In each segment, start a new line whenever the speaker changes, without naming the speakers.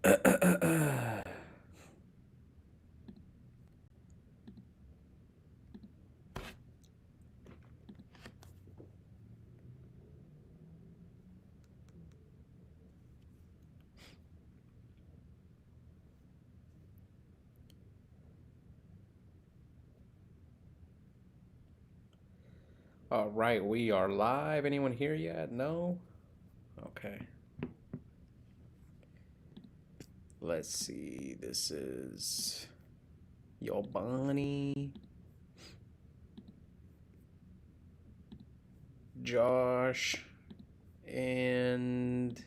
All right, we are live. Anyone here yet? No? Okay. Let's see. This is Yobani, Josh, and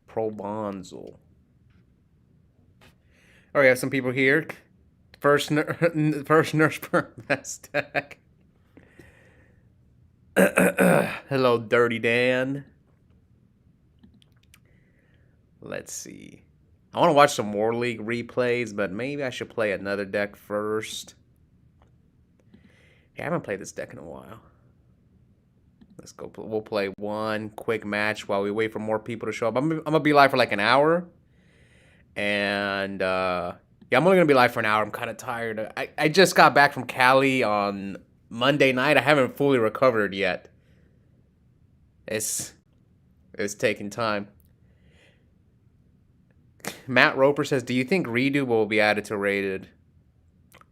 Probonzel. All right, I have some people here. First, first nurse per deck. Hello, Dirty Dan. Let's see. I want to watch some War League replays, but maybe I should play another deck first. Yeah, I haven't played this deck in a while. Let's go. We'll play one quick match while we wait for more people to show up. I'm gonna be live for like an hour, and yeah, I'm only gonna be live for an hour. I'm kind of tired. I just got back from Cali on Monday night. I haven't fully recovered yet. It's taking time. Matt Roper says, "Do you think Redo will be added to Rated?"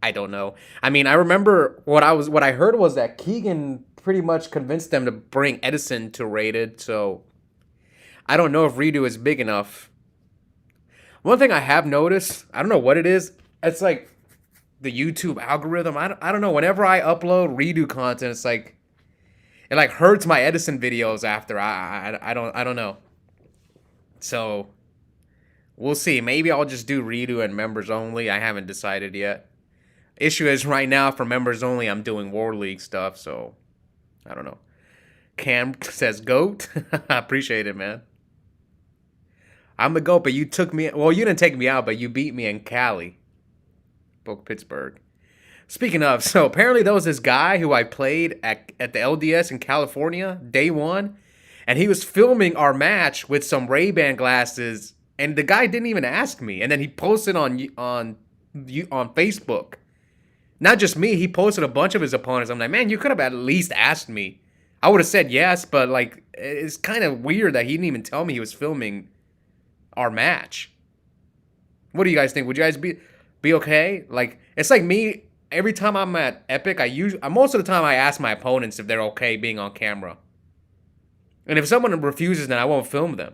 I don't know. I mean, I remember what I heard was that Keegan pretty much convinced them to bring Edison to Rated, so I don't know if Redo is big enough. One thing I have noticed, I don't know what it is, it's like the YouTube algorithm. I don't know. Whenever I upload Redo content, it's like it like hurts my Edison videos after. I don't know. So we'll see. Maybe I'll just do Redo and members only. I haven't decided yet. Issue is right now for members only, I'm doing War League stuff, so I don't know. Cam says GOAT. I appreciate it, man. I'm the GOAT, but you took me. Well, you didn't take me out, but you beat me in Cali. Book Pittsburgh. Speaking of, so apparently there was this guy who I played at the LDS in California, day one, and he was filming our match with some Ray-Ban glasses, and the guy didn't even ask me, and then he posted on Facebook. Not just me, he posted a bunch of his opponents. I'm like, man, you could have at least asked me. I would have said yes, but like, it's kind of weird that he didn't even tell me he was filming our match. What do you guys think? Would you guys be okay? Like, it's like me. Every time I'm at Epic, most of the time I ask my opponents if they're okay being on camera. And if someone refuses, then I won't film them.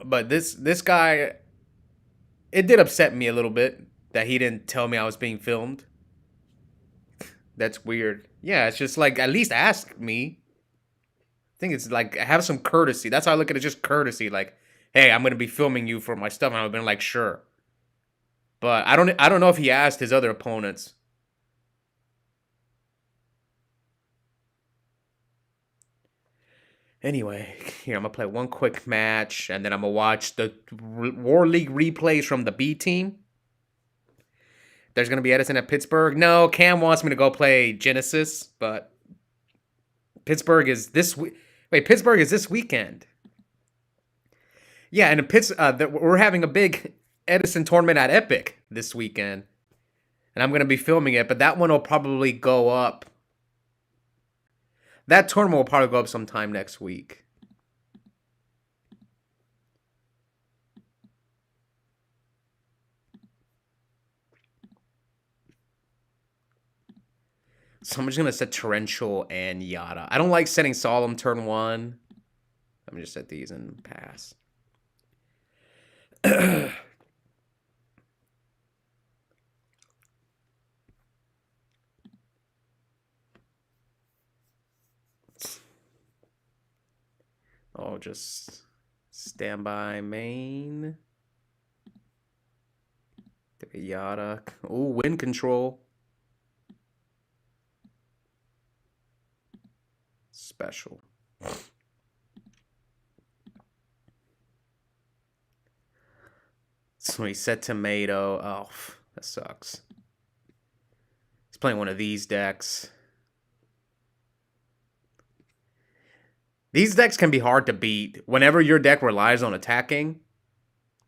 But this guy, it did upset me a little bit that he didn't tell me I was being filmed. That's weird. Yeah, it's just like, at least ask me. I think it's like, have some courtesy. That's how I look at it, just courtesy. Like, hey, I'm going to be filming you for my stuff. And I've been like, sure. But I don't know if he asked his other opponents. Anyway, here, I'm going to play one quick match, and then I'm going to watch the War League replays from the B team. There's going to be Edison at Pittsburgh. No, Cam wants me to go play Genesis, but Pittsburgh is this week. Wait, Pittsburgh is this weekend. Yeah, and we're having a big Edison tournament at Epic this weekend. And I'm going to be filming it, but that one will probably go up. That tournament will probably go up sometime next week. So I'm just going to set Torrential and Yada. I don't like setting Solemn turn one. Let me just set these and pass. Oh, just standby main. Yada. Ooh, wind control. Special. So he said tomato. Oh, that sucks. He's playing one of these decks. These decks can be hard to beat whenever your deck relies on attacking,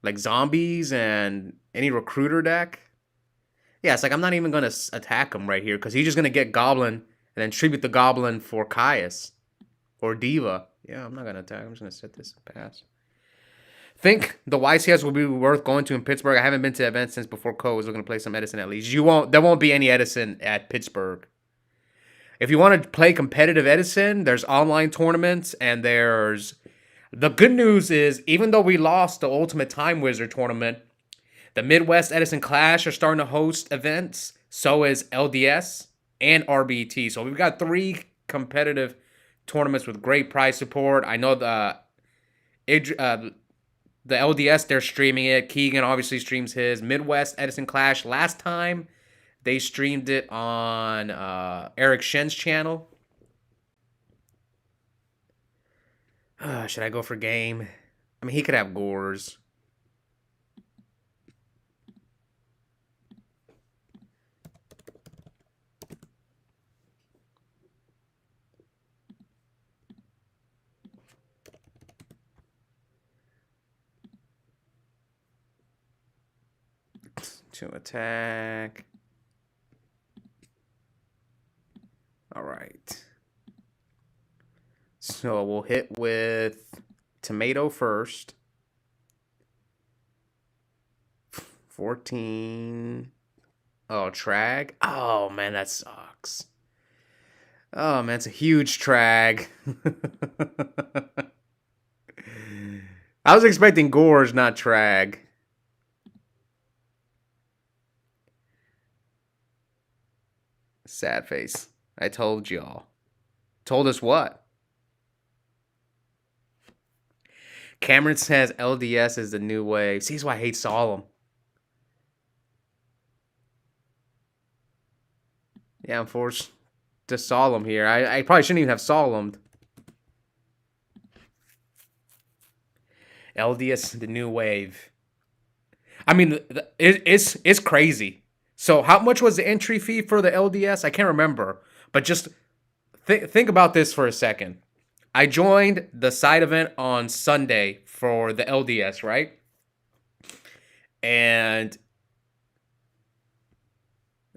like zombies and any recruiter deck. Yeah, it's like I'm not even gonna attack him right here because he's just gonna get Goblin and then tribute the Goblin for Caius or Diva. Yeah, I'm not gonna attack. I'm just gonna set this and pass. Think the YCS will be worth going to in Pittsburgh. I haven't been to the event since before Co was looking to play some Edison at least. You won't. There won't be any Edison at Pittsburgh. If you want to play competitive Edison, there's online tournaments and there's. The good news is, even though we lost the Ultimate Time Wizard tournament, the Midwest Edison Clash are starting to host events. So is LDS and RBT. So we've got 3 competitive tournaments with great prize support. I know the LDS, they're streaming it. Keegan obviously streams his. Midwest Edison Clash, last time they streamed it on Eric Shen's channel. Should I go for game? I mean, he could have Gores. To attack. All right. So we'll hit with Tomato first. 14. Oh, Trag. Oh, man, that sucks. Oh, man, it's a huge Trag. I was expecting Gores, not Trag. Sad face. I told y'all. Told us what? Cameron says LDS is the new wave. See, that's why I hate Solemn. Yeah, I'm forced to Solemn here. I probably shouldn't even have Solemned. LDS, the new wave. I mean, it's crazy. So how much was the entry fee for the LDS? I can't remember. But just think about this for a second. I joined the side event on Sunday for the LDS, right? And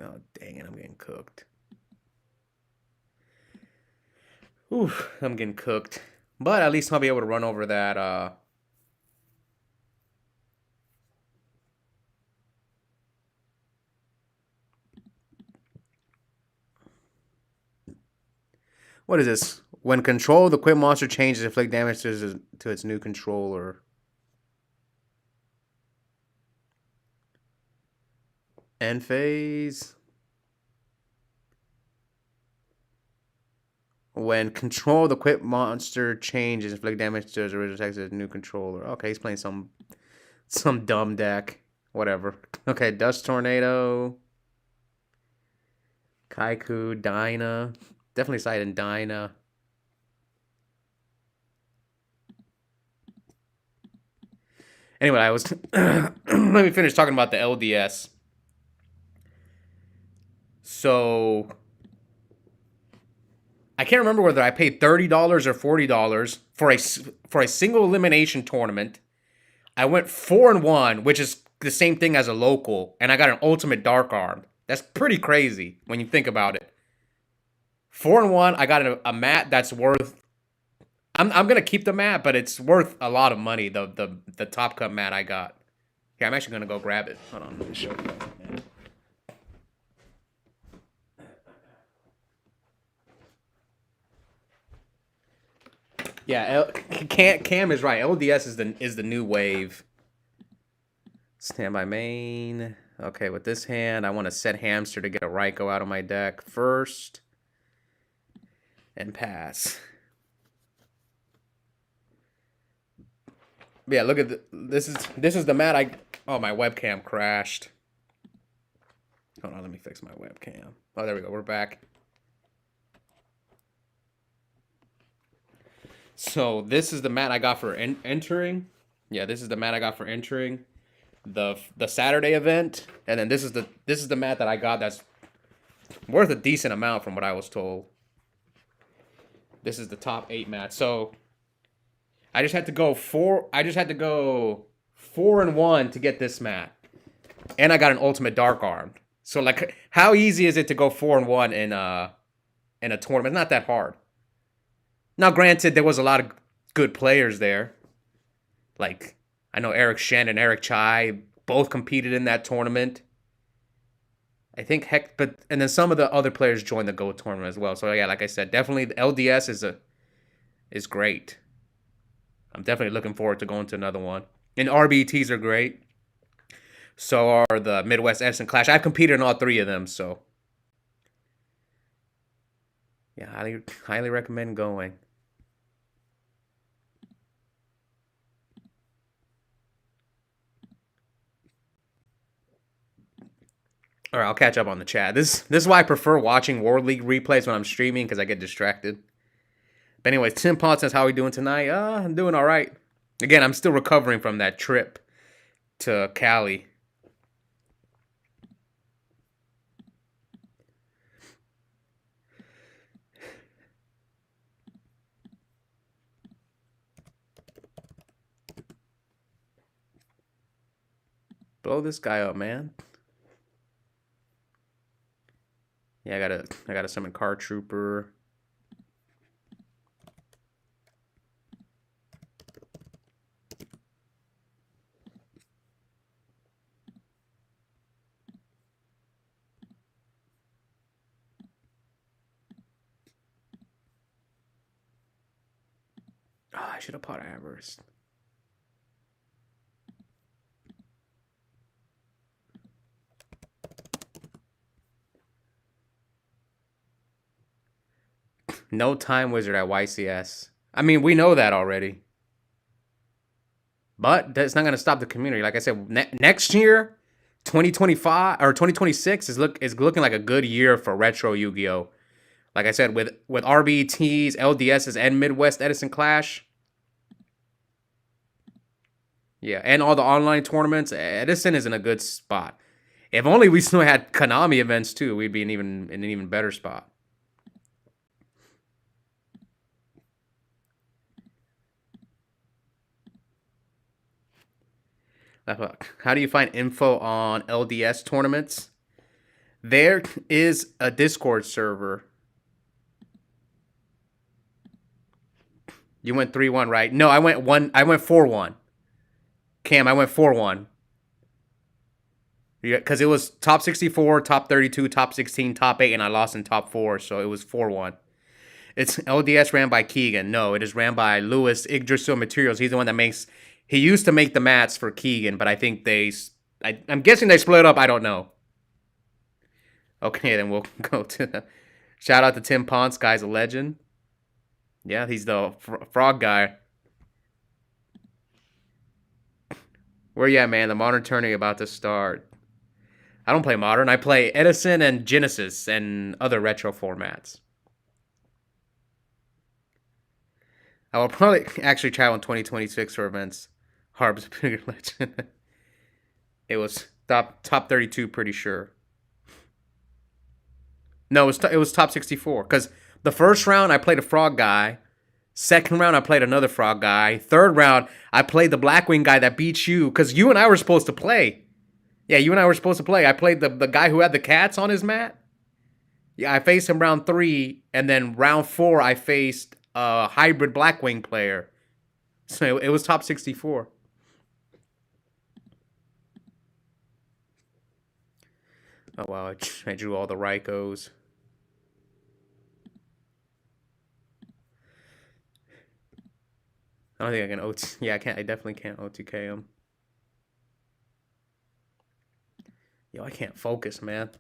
oh, dang it, I'm getting cooked. Ooh, I'm getting cooked. But at least I'll be able to run over that what is this? When control, the Quit monster changes, inflict damage to its new controller. End phase. When control, the Quit monster changes, inflict damage to its original text to its new controller. Okay, he's playing some dumb deck. Whatever. Okay, Dust Tornado. Kaiku, Dyna. Definitely siding Dyna. Anyway, I was let me finish talking about the LDS. So I can't remember whether I paid $30 or $40 for a single elimination tournament. I went 4-1, which is the same thing as a local, and I got an ultimate dark arm. That's pretty crazy when you think about it. 4-1, I got a mat that's worth. I'm gonna keep the mat, but it's worth a lot of money. The top cut mat I got. Yeah, I'm actually gonna go grab it. Hold on, let me show you. Yeah, Cam is right. LDS is the new wave. Standby main. Okay, with this hand, I want to set Hamster to get a Raikou out of my deck first. And pass. Yeah, look at this is the mat oh, my webcam crashed. Hold on, let me fix my webcam. Oh, there we go. We're back. So this is the mat I got for entering. Yeah, this is the mat I got for entering the Saturday event, and then this is the mat that I got that's worth a decent amount from what I was told. This is the top 8 mat. So I just had to go four. I just had to go 4-1 to get this mat, and I got an ultimate dark arm. So like, how easy is it to go 4-1 in a tournament? It's not that hard. Now, granted, there was a lot of good players there. Like I know Eric Shen and Eric Chai both competed in that tournament. I think heck, but and then some of the other players joined the Go tournament as well. So yeah, like I said, definitely the LDS is great. I'm definitely looking forward to going to another one. And RBTs are great. So are the Midwest Edison Clash. I've competed in all three of them, so yeah, highly recommend going. All right, I'll catch up on the chat. This is why I prefer watching World League replays when I'm streaming because I get distracted. But anyways, Tim Pont says, "How are we doing tonight?" I'm doing all right. Again, I'm still recovering from that trip to Cali. Blow this guy up, man. Yeah, I gotta summon Card Trooper. Oh, I should have pot Avarice. No Time Wizard at YCS. I mean, we know that already. But that's not going to stop the community. Like I said, next year, 2025 or 2026 is looking like a good year for retro Yu-Gi-Oh. Like I said, with RBTs, LDSs, and Midwest Edison Clash. Yeah, and all the online tournaments, Edison is in a good spot. If only we still had Konami events too, we'd be in an even better spot. How do you find info on LDS tournaments? There is a Discord server. You went 3-1, right? No, I went 4-1. Cam, I went 4-1. Yeah, because it was top 64, top 32, top 16, top 8, and I lost in top 4, so it was 4-1. It's LDS ran by Keegan. No, it is ran by Lewis Yggdrasil Materials. He's the one that makes. He used to make the mats for Keegan, but I think I'm guessing they split up. I don't know. Okay, then we'll go to the. Shout out to Tim Ponce, guy's a legend. Yeah, he's the frog guy. Where you at, man? The modern tourney about to start. I don't play modern. I play Edison and Genesis and other retro formats. I will probably actually travel in 2026 for events. Harb's bigger legend. It was top 32, pretty sure. No, it was top 64. Because the first round, I played a frog guy. Second round, I played another frog guy. Third round, I played the Blackwing guy that beat you. Because you and I were supposed to play. Yeah, you and I were supposed to play. I played the guy who had the cats on his mat. Yeah, I faced him round 3. And then round 4, I faced a hybrid Blackwing player. So it was top 64. Oh, wow. I drew all the Raikos. I don't think I can OT. Yeah, I can't. I definitely can't OTK him. Yo, I can't focus, man.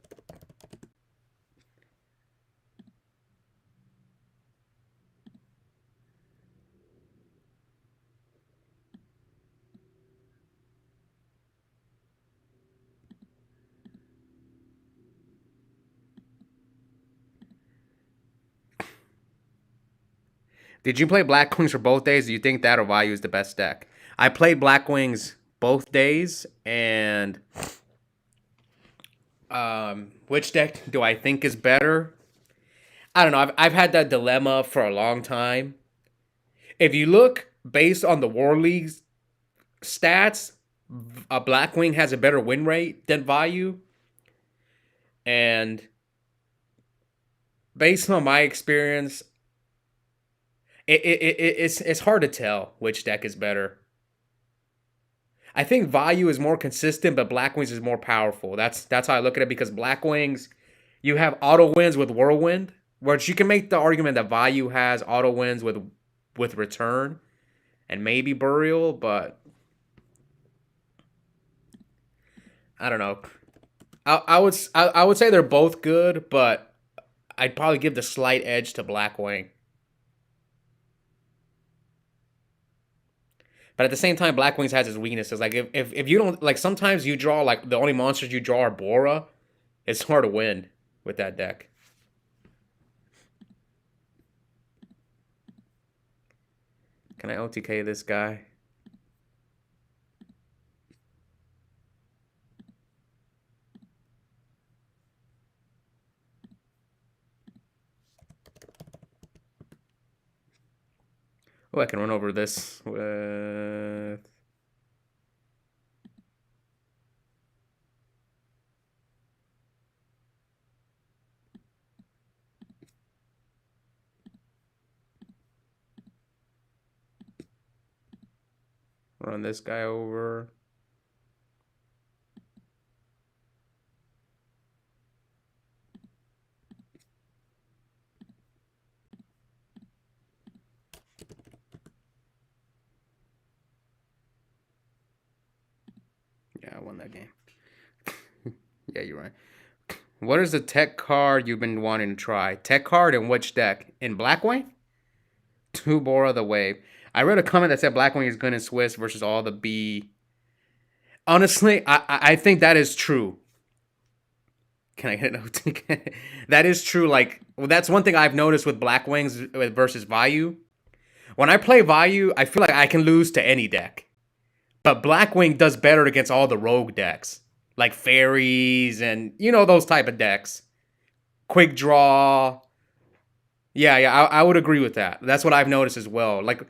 Did you play Black Wings for both days? Do you think that or Vayu is the best deck? I played Black Wings both days, and which deck do I think is better? I don't know. I've had that dilemma for a long time. If you look based on the War League's stats, a Blackwing has a better win rate than Vayu. And based on my experience, it's hard to tell which deck is better. I think Vayu is more consistent, but Blackwings is more powerful. That's how I look at it because Blackwings, you have auto wins with Whirlwind, which you can make the argument that Vayu has auto wins with Return and maybe Burial, but I don't know. I would say they're both good, but I'd probably give the slight edge to Blackwing. But at the same time, Black Wings has its weaknesses. Like if you don't like, sometimes you draw like the only monsters you draw are Bora. It's hard to win with that deck. Can I OTK this guy? Oh, I can run over this with. Run this guy over. Yeah, I won that game. Yeah, you're right. What is the tech card you've been wanting to try? Tech card in which deck? In Blackwing? Two Bora the Wave. I read a comment that said Blackwing is good in Swiss versus all the B. Honestly, I think that is true. Can I get an OTK? That is true. Like, well, that's one thing I've noticed with Black Wings versus Vayu. When I play Vayu, I feel like I can lose to any deck. But Blackwing does better against all the rogue decks. Like fairies and, those type of decks. Quick draw. Yeah, I would agree with that. That's what I've noticed as well. Like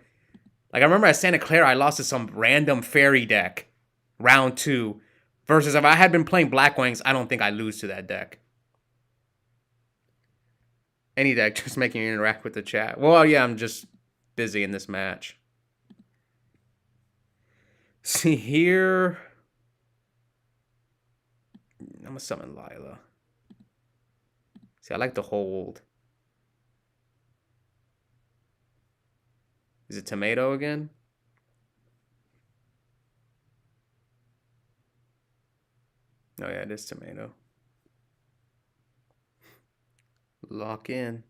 I remember at Santa Clara, I lost to some random fairy deck. Round 2. Versus if I had been playing Blackwings, I don't think I lose to that deck. Any deck, just making you interact with the chat. Well, yeah, I'm just busy in this match. See here. I'm gonna summon Lila. See, I like to hold. Is it tomato again? Oh yeah, it is tomato. Lock in.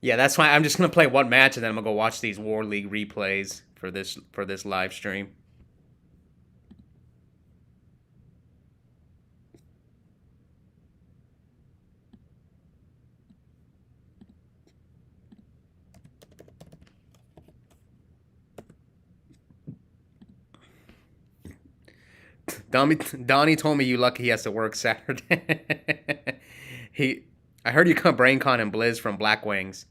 Yeah, that's why I'm just gonna play one match and then I'm gonna go watch these War League replays for this live stream. Donnie told me you lucky he has to work Saturday. I heard you cut BrainCon and Blizz from Black Wings.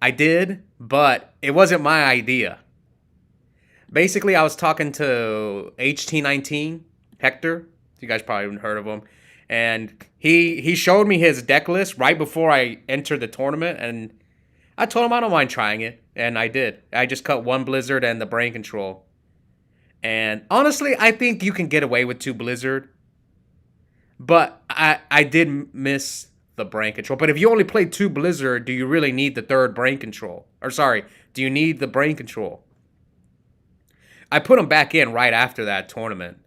I did, but it wasn't my idea. Basically, I was talking to HT19 Hector. You guys probably haven't heard of him, and he showed me his deck list right before I entered the tournament, and I told him I don't mind trying it, and I did. I just cut one Blizzard and the Brain Control. And honestly, I think you can get away with 2 Blizzard. But I did miss the Brain Control. But if you only play 2 Blizzard, do you really need the 3rd Brain Control? Or sorry, do you need the Brain Control? I put them back in right after that tournament.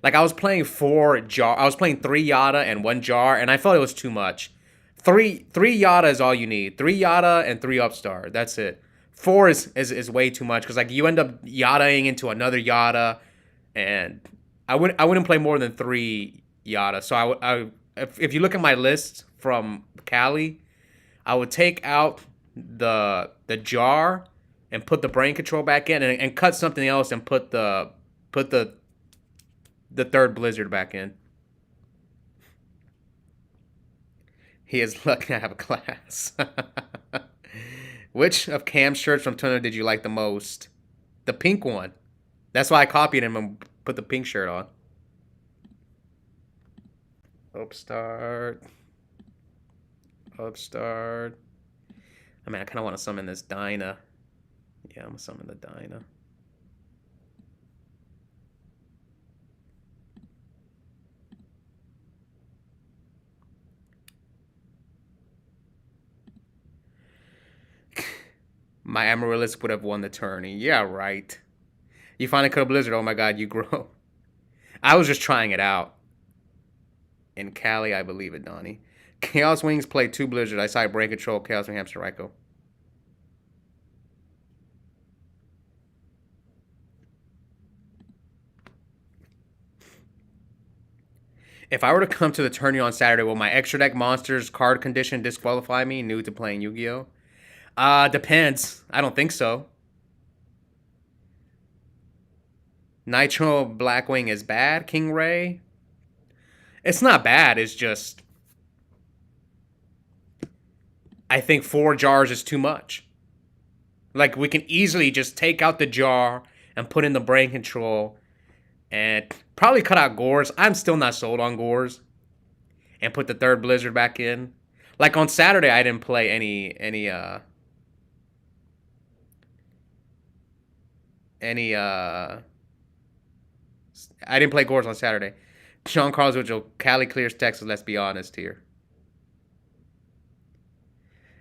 Like I was playing 3 Yada and 1 Jar, and I felt it was too much. Three Yada is all you need. 3 Yada and 3 Upstart. That's it. 4 is way too much because like you end up Yadaing into another Yada, and I wouldn't play more than 3 Yada. So if you look at my list from Cali, I would take out the Jar and put the Brain Control back in, and cut something else and put the 3rd Blizzard back in. He is lucky I have a class. Which of Cam's shirts from Twitter did you like the most? The pink one. That's why I copied him and put the pink shirt on. Upstart. Upstart. I mean, I kind of want to summon this Dinah. Yeah, I'm going to summon the Dinah. My Amaryllis would have won the tourney. Yeah, right. You finally cut a Blizzard. Oh my god, you grow. I was just trying it out. In Cali, I believe it, Donnie. Chaos Wings played 2 Blizzard. I saw Brain Control, Chaos Wing, Hamster Ryko. If I were to come to the tourney on Saturday, will my extra deck monsters card condition disqualify me new to playing Yu-Gi-Oh? Depends. I don't think so. Nitro Blackwing is bad. King Ray? It's not bad. It's just... I think 4 jars is too much. Like, we can easily just take out the jar and put in the Brain Control and probably cut out Gores. I'm still not sold on Gores. And put the 3rd Blizzard back in. Like, on Saturday, I didn't play any I didn't play Gores on Saturday. Sean Carlos Vigil, Cali clears Texas, let's be honest here.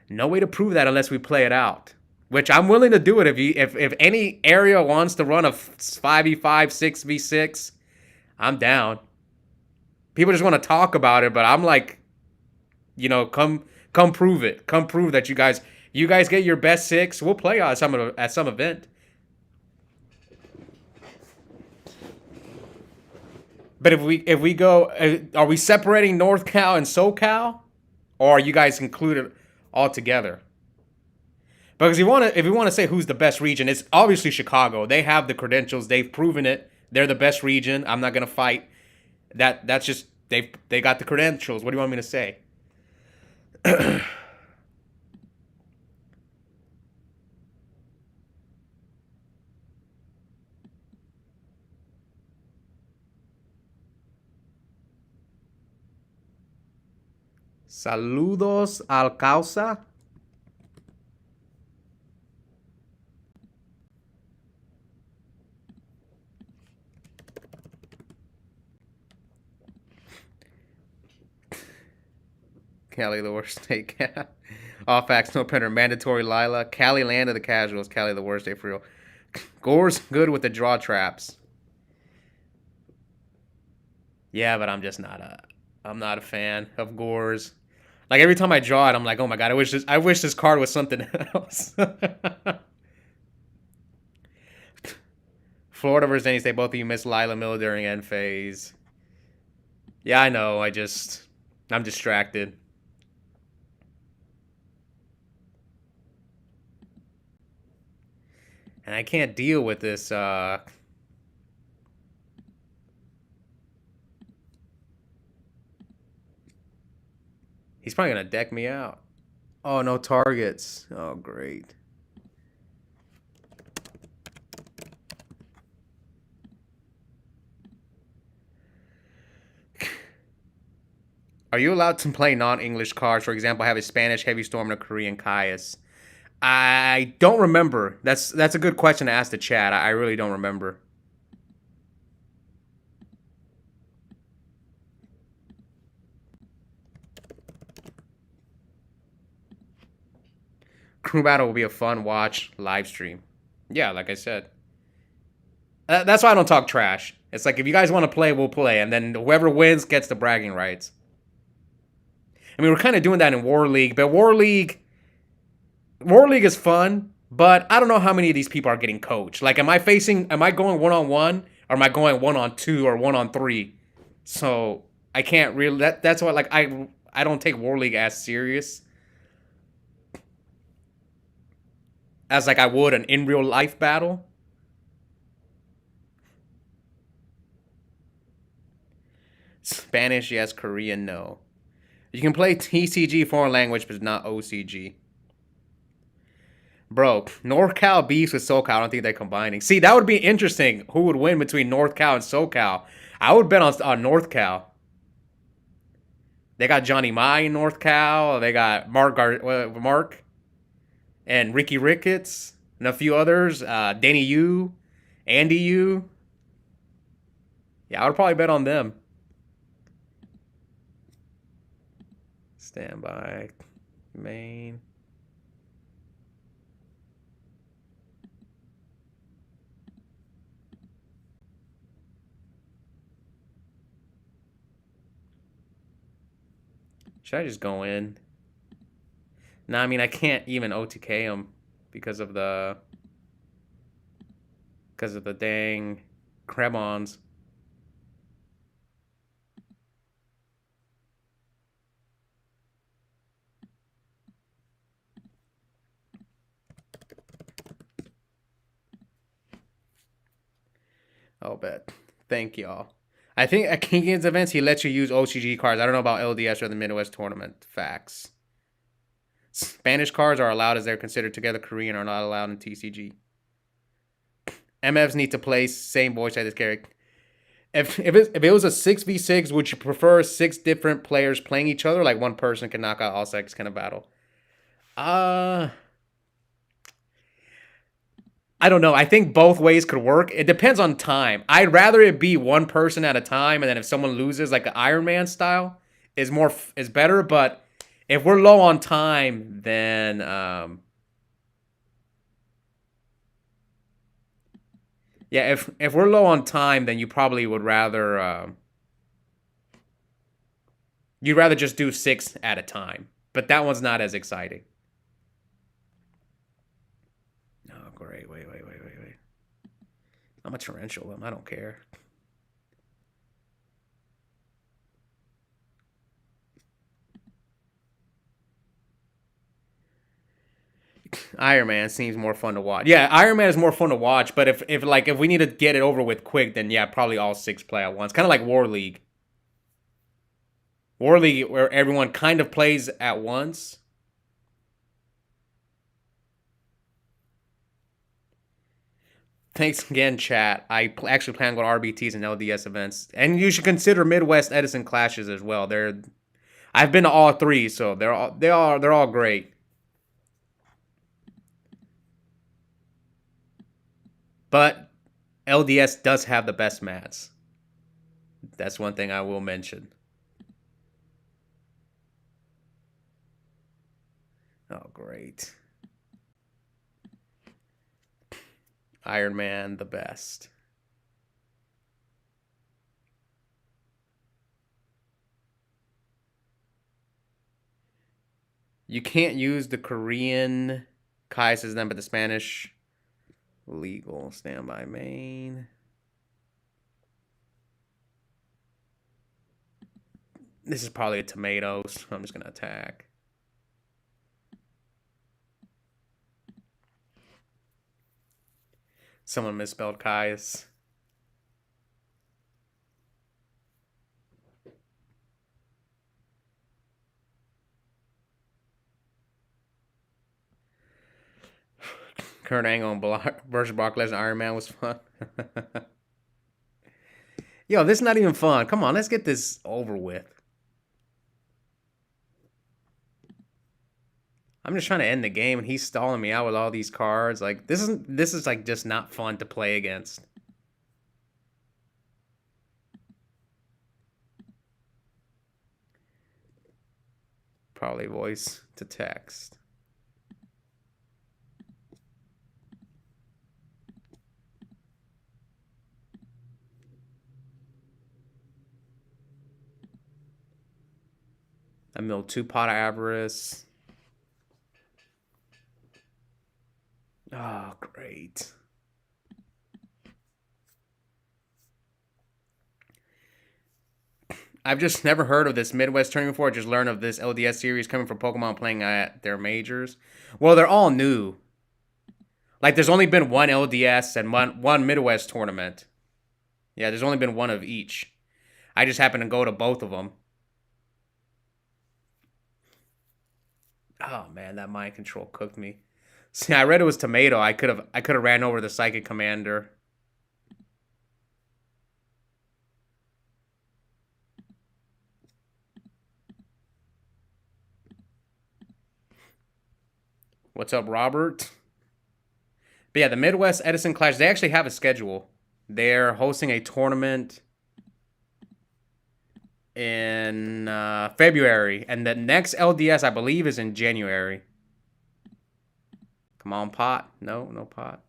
No way to prove that unless we play it out. Which I'm willing to do it if any area wants to run a 5v5, 6v6, I'm down. People just want to talk about it, but I'm like, you know, come prove it. Come prove that you guys get your best 6. We'll play at some event. But if we go, are we separating North Cal and SoCal, or are you guys included all together? Because if we want to say who's the best region, it's obviously Chicago. They have the credentials. They've proven it. They're the best region. I'm not gonna fight. That's just they got the credentials. What do you want me to say? Saludos al causa. Cali the worst state. All facts, no printer. Mandatory Lila. Cali land of the casuals. Cali the worst day for real. Gore's good with the draw traps. Yeah, but I'm just I'm not a fan of Gore's. Like every time I draw it, I'm like, oh my god, I wish this card was something else. Florida versus any state, both of you missed Lila Mill during end phase. Yeah, I know. I'm distracted. And I can't deal with this, He's probably going to deck me out. Oh, no targets. Oh, great. Are you allowed to play non-English cards? For example, have a Spanish Heavy Storm and a Korean Caius. I don't remember. That's a good question to ask the chat. I really don't remember. Crew Battle will be a fun watch live stream. Yeah, like I said. That's why I don't talk trash. It's like, if you guys want to play, we'll play. And then whoever wins gets the bragging rights. I mean, we're kind of doing that in War League. But War League is fun. But I don't know how many of these people are getting coached. Like, am I going one-on-one? Or am I going 1-on-2 or 1-on-3? So, I can't really... That's why, like, I don't take War League as serious as like I would an in real life battle. Spanish, yes. Korean, no. You can play TCG foreign language, but not OCG. Bro, NorCal beefs with SoCal. I don't think they're combining. See, that would be interesting. Who would win between NorCal and SoCal? I would bet on NorthCal. They got Johnny Mai in NorthCal. They got Mark and Ricky Ricketts and a few others. Danny Yu, Andy Yu. Yeah, I would probably bet on them. Standby, main. Should I just go in? No, I mean I can't even OTK him because of the dang Cremons. I'll bet. Thank y'all. I think at King's events he lets you use OCG cards. I don't know about LDS or the Midwest tournament. Facts. Spanish cards are allowed as they're considered together. Korean are not allowed in TCG. MFs need to play same voice as character. If it was a 6v6, would you prefer 6 different players playing each other? Like one person can knock out all 6 kind of battle? I don't know. I think both ways could work. It depends on time. I'd rather it be one person at a time, and then if someone loses, like an Iron Man style, is better. But if we're low on time, then yeah, if we're low on time, then you probably would rather you'd rather just do 6 at a time. But that one's not as exciting. Oh, great. Wait. I'm a torrential him. I don't care. Iron Man seems more fun to watch. Yeah, Iron Man is more fun to watch, but if we need to get it over with quick, then yeah, probably all 6 play at once. Kind of like War League. War League where everyone kind of plays at once. Thanks again, chat. I actually plan on going to RBTs and LDS events, and you should consider Midwest Edison clashes as well. I've been to all 3, so they're all great. But LDS does have the best mats. That's one thing I will mention. Oh, great. Iron Man, the best. You can't use the Korean Kai's then, but the Spanish legal. Standby main. This is probably a tomato, so I'm just gonna attack. Someone misspelled Kai's. Kurt Angle versus Brock Lesnar Iron Man was fun. Yo, this is not even fun. Come on, let's get this over with. I'm just trying to end the game, and he's stalling me out with all these cards. Like this is like just not fun to play against. Probably voice to text. I milled 2 Pot of Avarice. Oh, great. I've just never heard of this Midwest tournament before. I just learned of this LDS series coming from Pokemon playing at their majors. Well, they're all new. Like, there's only been one LDS and one Midwest tournament. Yeah, there's only been one of each. I just happened to go to both of them. Oh, man, that mind control cooked me. See, I read it was tomato. I could have ran over the psychic commander. What's up, Robert? But yeah, the Midwest Edison Clash, they actually have a schedule. They're hosting a tournament in February, and the next LDS, I believe, is in January. Come on, pot. No, no pot.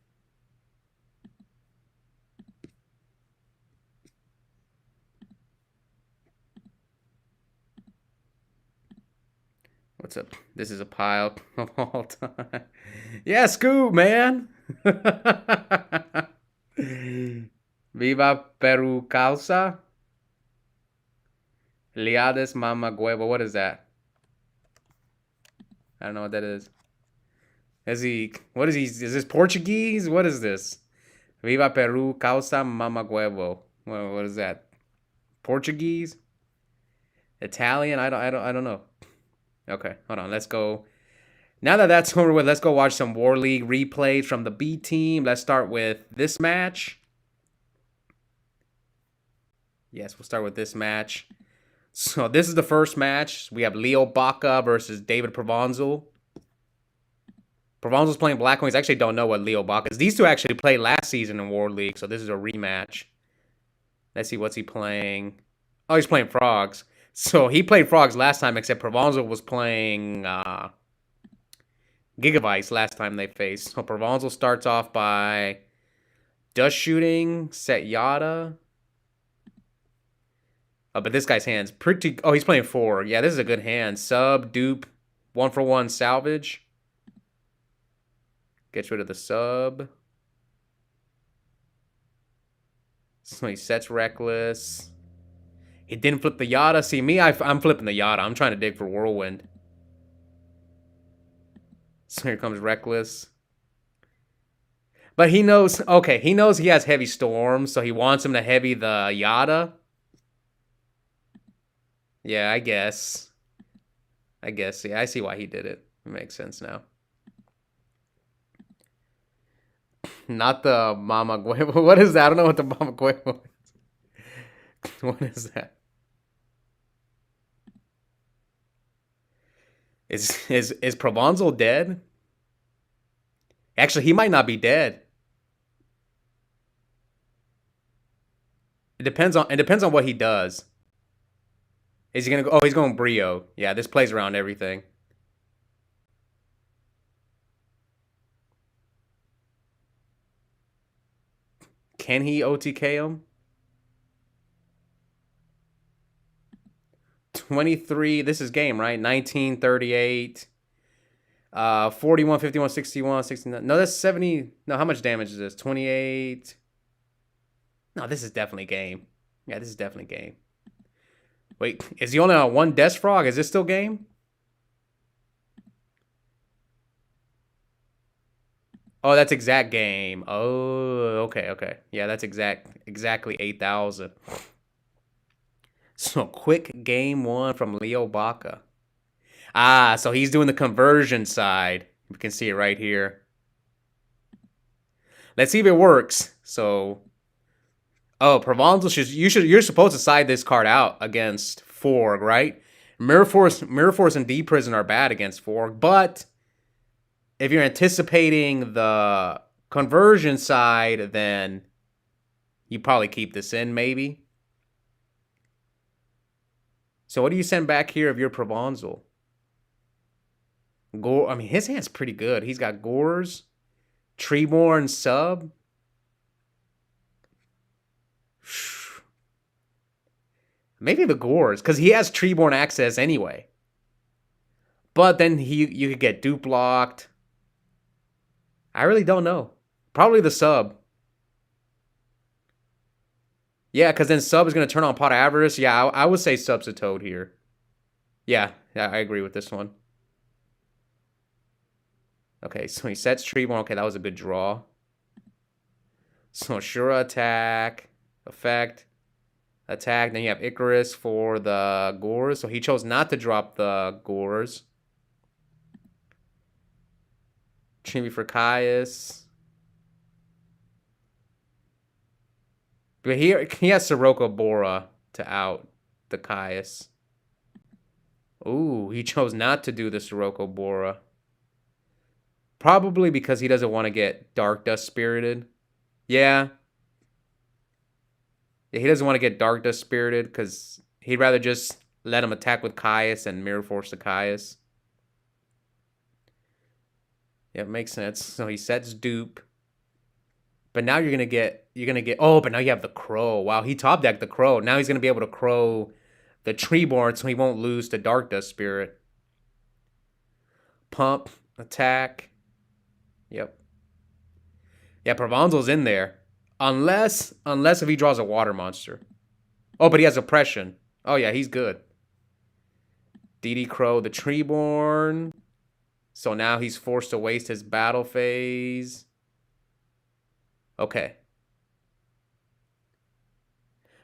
What's up? This is a pile of all time. Yeah, Scoop, man. Viva Peru Causa. Liades Mama Guevo. What is that? I don't know what that is. What is he? Is this Portuguese? What is this? Viva Peru Causa Mama Guevo. What is that? Portuguese? Italian? I don't know. Okay, hold on. Let's go. Now that that's over with, let's go watch some War League replays from the B team. Let's start with this match. Yes, we'll start with this match. So this is the first match. We have Leo Baca versus David Provenzel. Provenzel's playing Black Wings. I actually don't know what Leo Baca is. These two actually played last season in War League, so this is a rematch. Let's see, what's he playing? Oh, he's playing Frogs. So he played Frogs last time, except Provenzel was playing Gigavice last time they faced. So Provenzel starts off by dust shooting, set Yada. Oh, but this guy's hand's pretty... Oh, he's playing 4. Yeah, this is a good hand. Sub, dupe, 1-for-1 salvage. Gets rid of the sub. So he sets Reckless. He didn't flip the Yada. See, me, I'm flipping the Yada. I'm trying to dig for Whirlwind. So here comes Reckless. But he knows... Okay, he knows he has Heavy Storm, so he wants him to heavy the Yada. Yeah, I guess. Yeah, I see why he did it. It makes sense now. Not the Mama Guevo. What is that? I don't know what the Mama Guevo is. What is that? Is Provenzel dead? Actually, he might not be dead. It depends on what he does. Is he gonna go? Oh, he's going Brio. Yeah, this plays around everything. Can he OTK him? 23. This is game, right? 19, 38. 41, 51, 61, 69. No, that's 70. No, how much damage is this? 28. No, this is definitely game. Yeah, this is definitely game. Wait, is he only on 1 Death Frog? Is this still game? Oh, that's exact game. Oh, okay. Yeah, that's exactly 8,000. So quick game 1 from Leo Baca. Ah, so he's doing the conversion side. You can see it right here. Let's see if it works. So, oh, Provenzel you're supposed to side this card out against Forg, right? Mirror Force and D Prison are bad against Forg, but if you're anticipating the conversion side, then you probably keep this in, maybe. So what do you send back here of your Provenzel? Gore. I mean, his hand's pretty good. He's got Gores, Treeborn sub. Maybe the Gores, because he has Treeborn access anyway. But then you could get dupe locked. I really don't know. Probably the sub. Yeah, because then sub is going to turn on Pot of Avarice. Yeah, I would say sub's a toad here. Yeah, I agree with this one. Okay, so he sets Treeborn. Okay, that was a good draw. So Shura attack, effect, attack. Then you have Icarus for the Gores. So he chose not to drop the Gores. Tribute for Caius. But he has Sirocco Bora to out the Caius. Ooh, he chose not to do the Sirocco Bora. Probably because he doesn't want to get Dark Dust Spirited. Yeah. He doesn't want to get Dark Dust Spirited because he'd rather just let him attack with Caius and Mirror Force the Caius. Yeah, it makes sense. So he sets dupe. But now you're gonna get oh, but now you have the Crow. Wow, he top decked the Crow. Now he's gonna be able to Crow the Treeborn so he won't lose to Dark Dust Spirit. Pump, attack. Yep. Yeah, Provenzel's in there. Unless if he draws a water monster. Oh, but he has oppression. Oh yeah, he's good. DD Crow the Treeborn. So now he's forced to waste his battle phase. Okay.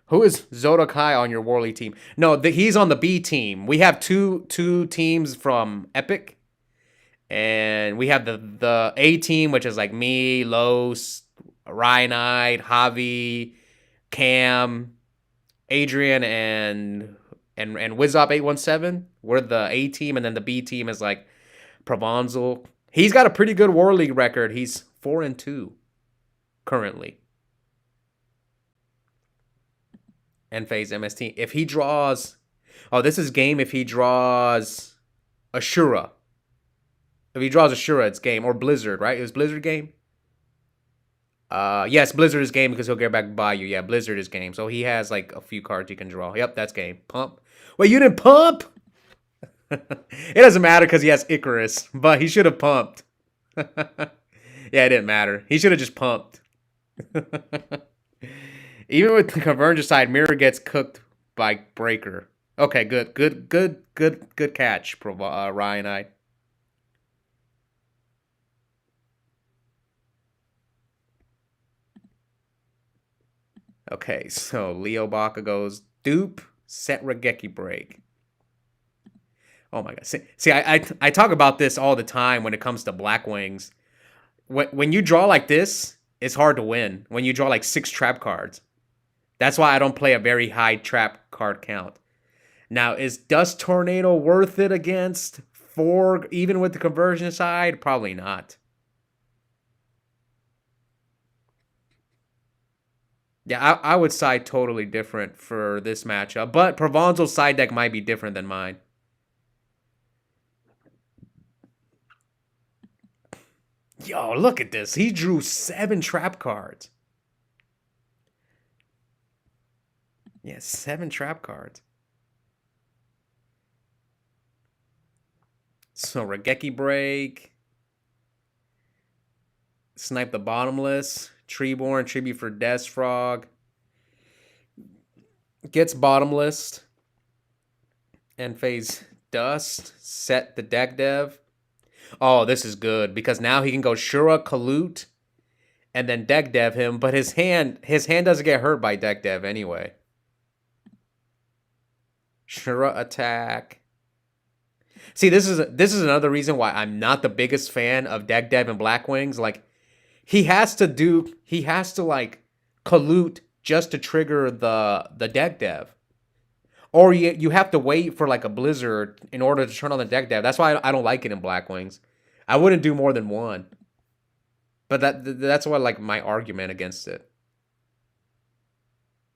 Who is Zodokai on your Worley team? No, he's on the B team. We have two teams from Epic. And we have the A team, which is like me, Los, Ryanite, Javi, Cam, Adrian, and Wizop817. We're the A team, and then the B team is like Provenzel. He's got a pretty good War League record. He's 4-2 currently. End phase MST. If he draws, oh, this is game. If he draws Ashura. If he draws Ashura, it's game. Or Blizzard, right? It was Blizzard game? Yes, Blizzard is game because he'll get back by you. Yeah, Blizzard is game. So he has like a few cards he can draw. Yep, that's game. Pump. Wait, you didn't pump? It doesn't matter because he has Icarus, but he should have pumped. Yeah, it didn't matter. He should have just pumped. Even with the Convergence Mirror gets cooked by Breaker. Okay, good catch, Ryanite. Okay, so Leo Baka goes dupe, set Regeki break. Oh my god. See, I talk about this all the time when it comes to Black Wings. When you draw like this, it's hard to win. When you draw like 6 trap cards. That's why I don't play a very high trap card count. Now, is Dust Tornado worth it against 4, even with the conversion side? Probably not. Yeah, I would side totally different for this matchup. But Provenzel's side deck might be different than mine. Yo, look at this. He drew 7 trap cards. Yeah, 7 trap cards. So Regeki break. Snipe the Bottomless. Treeborn, Tribute for Death Frog. Gets Bottomless. End phase Dust. Set the deck dev. Oh, this is good because now he can go Shura, Kalut, and then deck dev him, but his hand doesn't get hurt by deck dev anyway. Shura attack. See, this is another reason why I'm not the biggest fan of deck dev and Black Wings. Like, he has to like Kalut just to trigger the deck dev. Or you have to wait for like a Blizzard in order to turn on the deck dev. That's why I don't like it in Black Wings. I wouldn't do more than one. But that's what like my argument against it.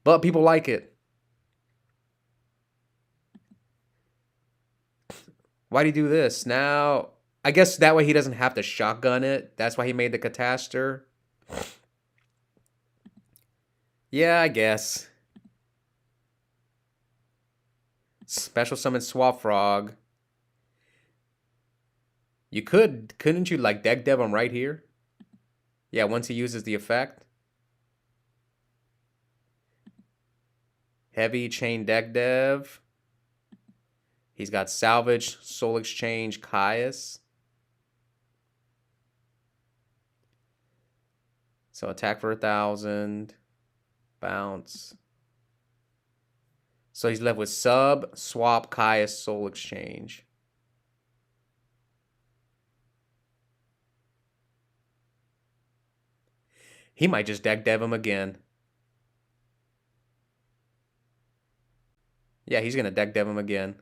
But people like it. Why'd he do this? Now, I guess that way he doesn't have to shotgun it. That's why he made the Cataster. Yeah, I guess. Special summon Swap Frog. You couldn't you like deck dev him right here? Yeah, once he uses the effect. Heavy chain deck dev. He's got Salvage, Soul Exchange, Caius. So attack for 1,000. Bounce. So he's left with Sub, Swap, Caius, Soul Exchange. He might just deck dev him again. Yeah, he's gonna deck dev him again.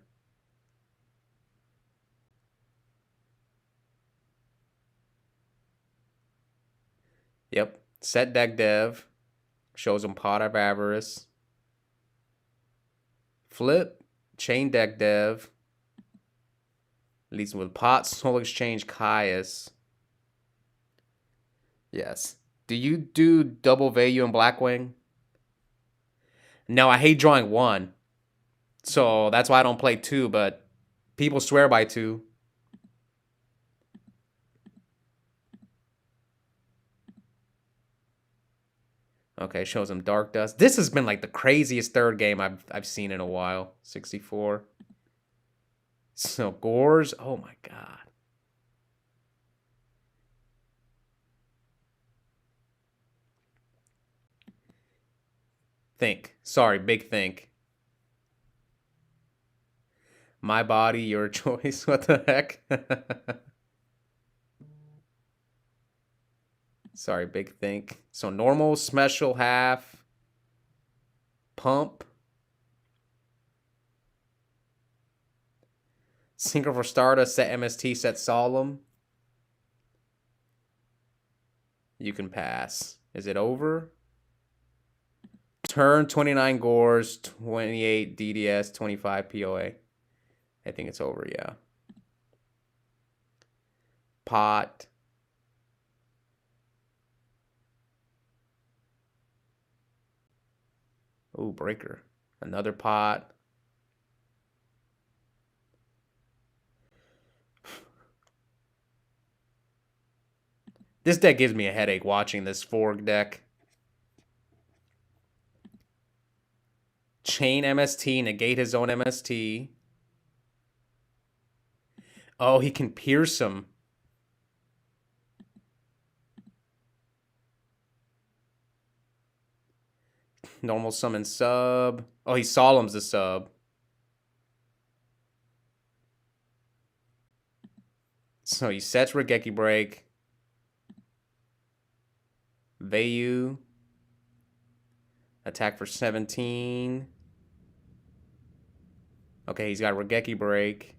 Yep. Set deck dev. Shows him Pot of Avarice. Flip. Chain deck dev. Leads him with Pot, Soul Exchange, Caius. Yes. Do you do double value in Blackwing? No, I hate drawing one. So that's why I don't play two, but people swear by two. Okay, shows him Dark Dust. This has been like the craziest third game I've seen in a while. 64. So Gores, oh my god. Think. Sorry, big think. My body, your choice. What the heck? Sorry, big think. So normal, special, half, pump. Synchro for Stardust, set MST, set Solemn. You can pass. Is it over? Turn 29 Gores, 28 DDS, 25 POA. I think it's over, yeah. Pot. Ooh, breaker. Another pot. This deck gives me a headache watching this Forg deck. Chain MST, negate his own MST. Oh, he can pierce him. Normal summon sub. Oh, he Solemn's the sub. So he sets Regeki Break. Vayu. Attack for 17. Okay, he's got Regeki Break.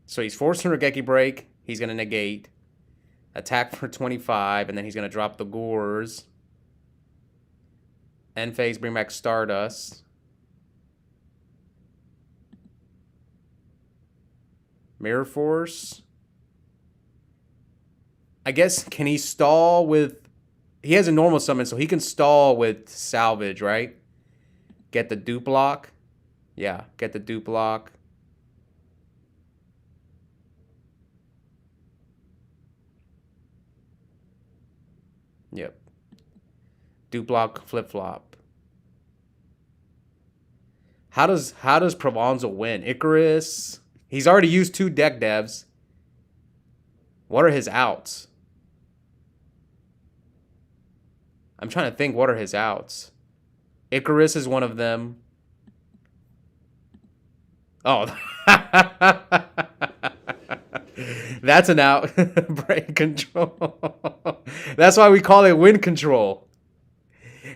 So he's forcing Regeki Break. He's going to negate. Attack for 25, and then he's going to drop the Gores. End phase, bring back Stardust. Mirror Force. I guess, can he stall with... He has a normal summon, so he can stall with Salvage, right? Get the dupe lock. Yeah, get the dupe lock. Yep. Dupe lock, flip-flop. How does Provanza win? Icarus. He's already used 2 deck devs. What are his outs? I'm trying to think, what are his outs? Icarus is one of them. Oh. That's an out. Brain control. That's why we call it wind control.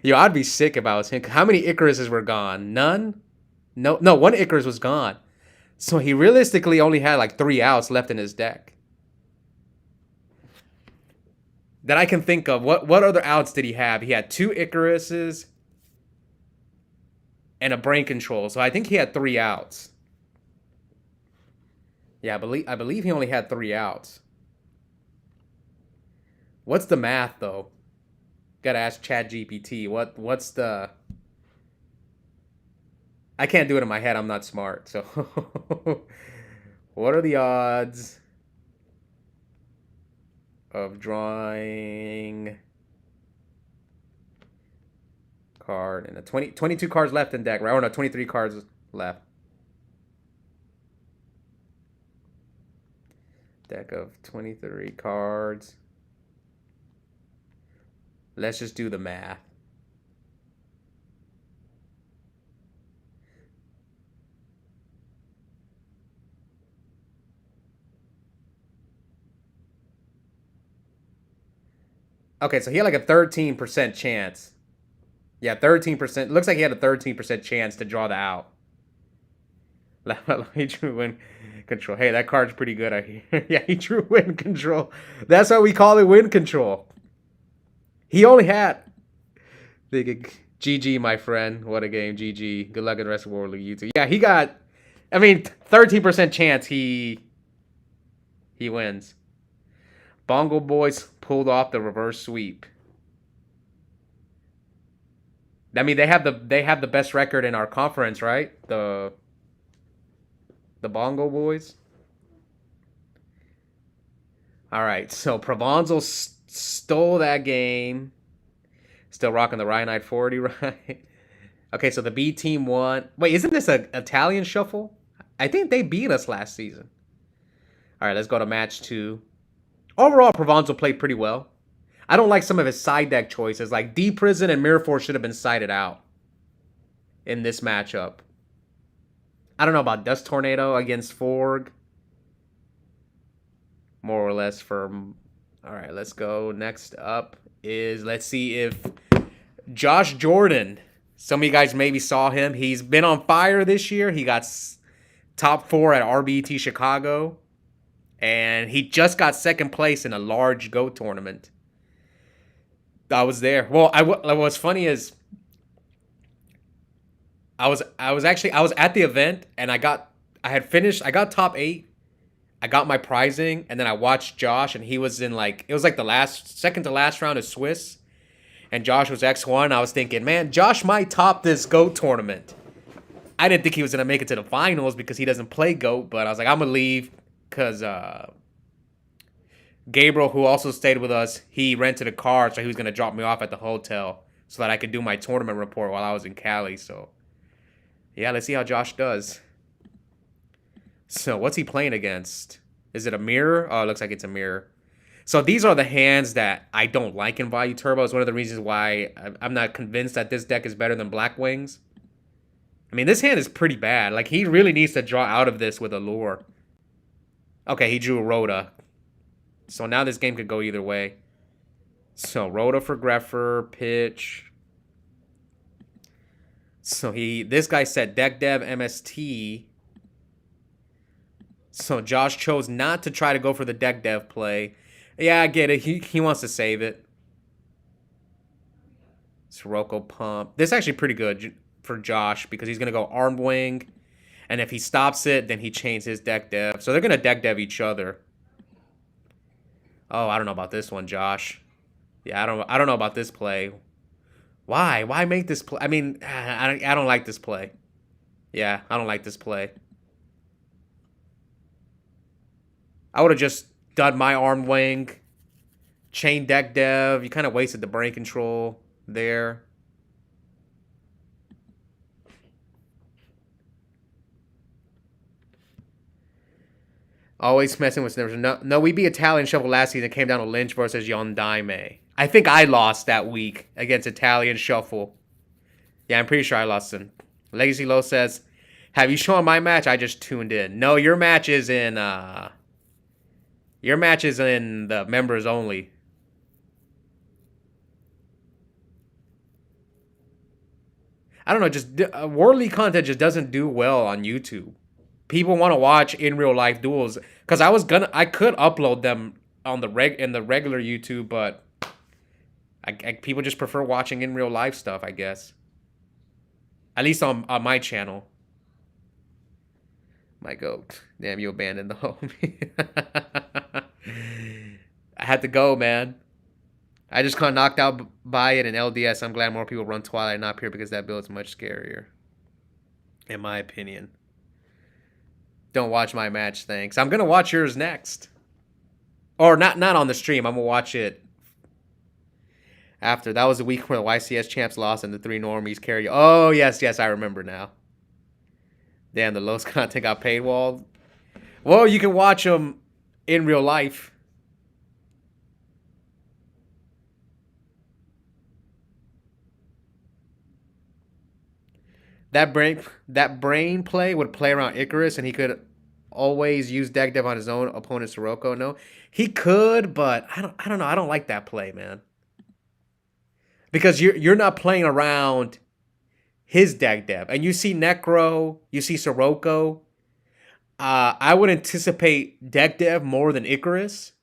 Yo, I'd be sick if I was him. How many Icaruses were gone? None? No, 1 Icarus was gone. So he realistically only had like 3 outs left in his deck. That I can think of. What other outs did he have? He had 2 Icaruses and a brain control. So I think he had 3 outs. Yeah, I believe he only had 3 outs. What's the math though? Gotta ask ChatGPT. What's the... I can't do it in my head. I'm not smart. So what are the odds of drawing card and 22 cards left in deck, right? Or no, 23 cards left. Deck of 23 cards. Let's just do the math. Okay, so he had like a 13% chance. Yeah, 13%. Looks like he had a 13% chance to draw the out. He drew win control. Hey, that card's pretty good, I hear. Yeah, he drew win control. That's why we call it win control. He only had. GG, my friend. What a game. GG. Good luck in the rest of World League YouTube. Yeah, he got. I mean, 13% chance he wins. Bongo Boys pulled off the reverse sweep. I mean, they have the best record in our conference, right? The Bongo Boys. All right, so Provenzo stole that game. Still rocking the Ryanite 40, right? Okay, so the B team won. Wait, isn't this an Italian shuffle? I think they beat us last season. All right, let's go to match 2. Overall, Provenzo played pretty well. I don't like some of his side deck choices. Like D Prison and Mirror Force should have been sided out in this matchup. I don't know about Dust Tornado against Forg. More or less firm. All right, let's go. Next up is, let's see if Josh Jordan. Some of you guys maybe saw him. He's been on fire this year. He got top 4 at RBT Chicago. And he just got second place in a large GOAT tournament. I was there. Well, what's funny is I was at the event and I got top 8. I got my prizing, and then I watched Josh, and he was in it was like the second to last round of Swiss, and Josh was X1. I was thinking, man, Josh might top this GOAT tournament. I didn't think he was going to make it to the finals because he doesn't play GOAT, but I was like, I'm going to leave because Gabriel, who also stayed with us, he rented a car, so he was going to drop me off at the hotel so that I could do my tournament report while I was in Cali. So, yeah, let's see how Josh does. So, what's he playing against? Is it a mirror? Oh, it looks like it's a mirror. So, these are the hands that I don't like in Value Turbo. It's one of the reasons why I'm not convinced that this deck is better than Black Wings. I mean, this hand is pretty bad. Like, he really needs to draw out of this with Allure. Okay, he drew Rhoda. So, now this game could go either way. So, Rhoda for Greffer, pitch. So, this guy said Deck Dev MST. So Josh chose not to try to go for the deck dev play. Yeah, I get it. He wants to save it. Sirocco pump. This is actually pretty good for Josh because he's going to go Armed Wing. And if he stops it, then he chains his deck dev. So they're going to deck dev each other. Oh, I don't know about this one, Josh. Yeah, I don't know about this play. Why? Why make this play? I mean, I don't like this play. Yeah, I don't like this play. I would have just done my Armed Wing, chain deck dev. You kind of wasted the brain control there. Always messing with numbers. No, we beat Italian Shuffle last season. It came down to Lynch versus Yondaime. I think I lost that week against Italian Shuffle. Yeah, I'm pretty sure I lost him. Legacy Low says, have you shown my match? I just tuned in. No, your match is in... Your match is in the members only. I don't know, just World League content just doesn't do well on YouTube. People want to watch in real life duels because I could upload them on in the regular YouTube, but people just prefer watching in real life stuff, I guess. At least on my channel. My goat. Damn, you abandoned the homie. I had to go, man. I just got knocked out by it in LDS. I'm glad more people run Twilight and not Pure because that build's much scarier. In my opinion. Don't watch my match, thanks. I'm going to watch yours next. Or not on the stream. I'm going to watch it after. That was the week where the YCS champs lost and the 3 normies carry. Oh, yes, I remember now. Damn, the Los content got paywalled. Well, you can watch them in real life. That brain play would play around Icarus, and he could always use deck dev on his own opponent Sirocco. No, he could, but I don't know. I don't like that play, man. because you're not playing around his deck depth. And you see Necro, you see Sirocco. I would anticipate deck dev more than Icarus.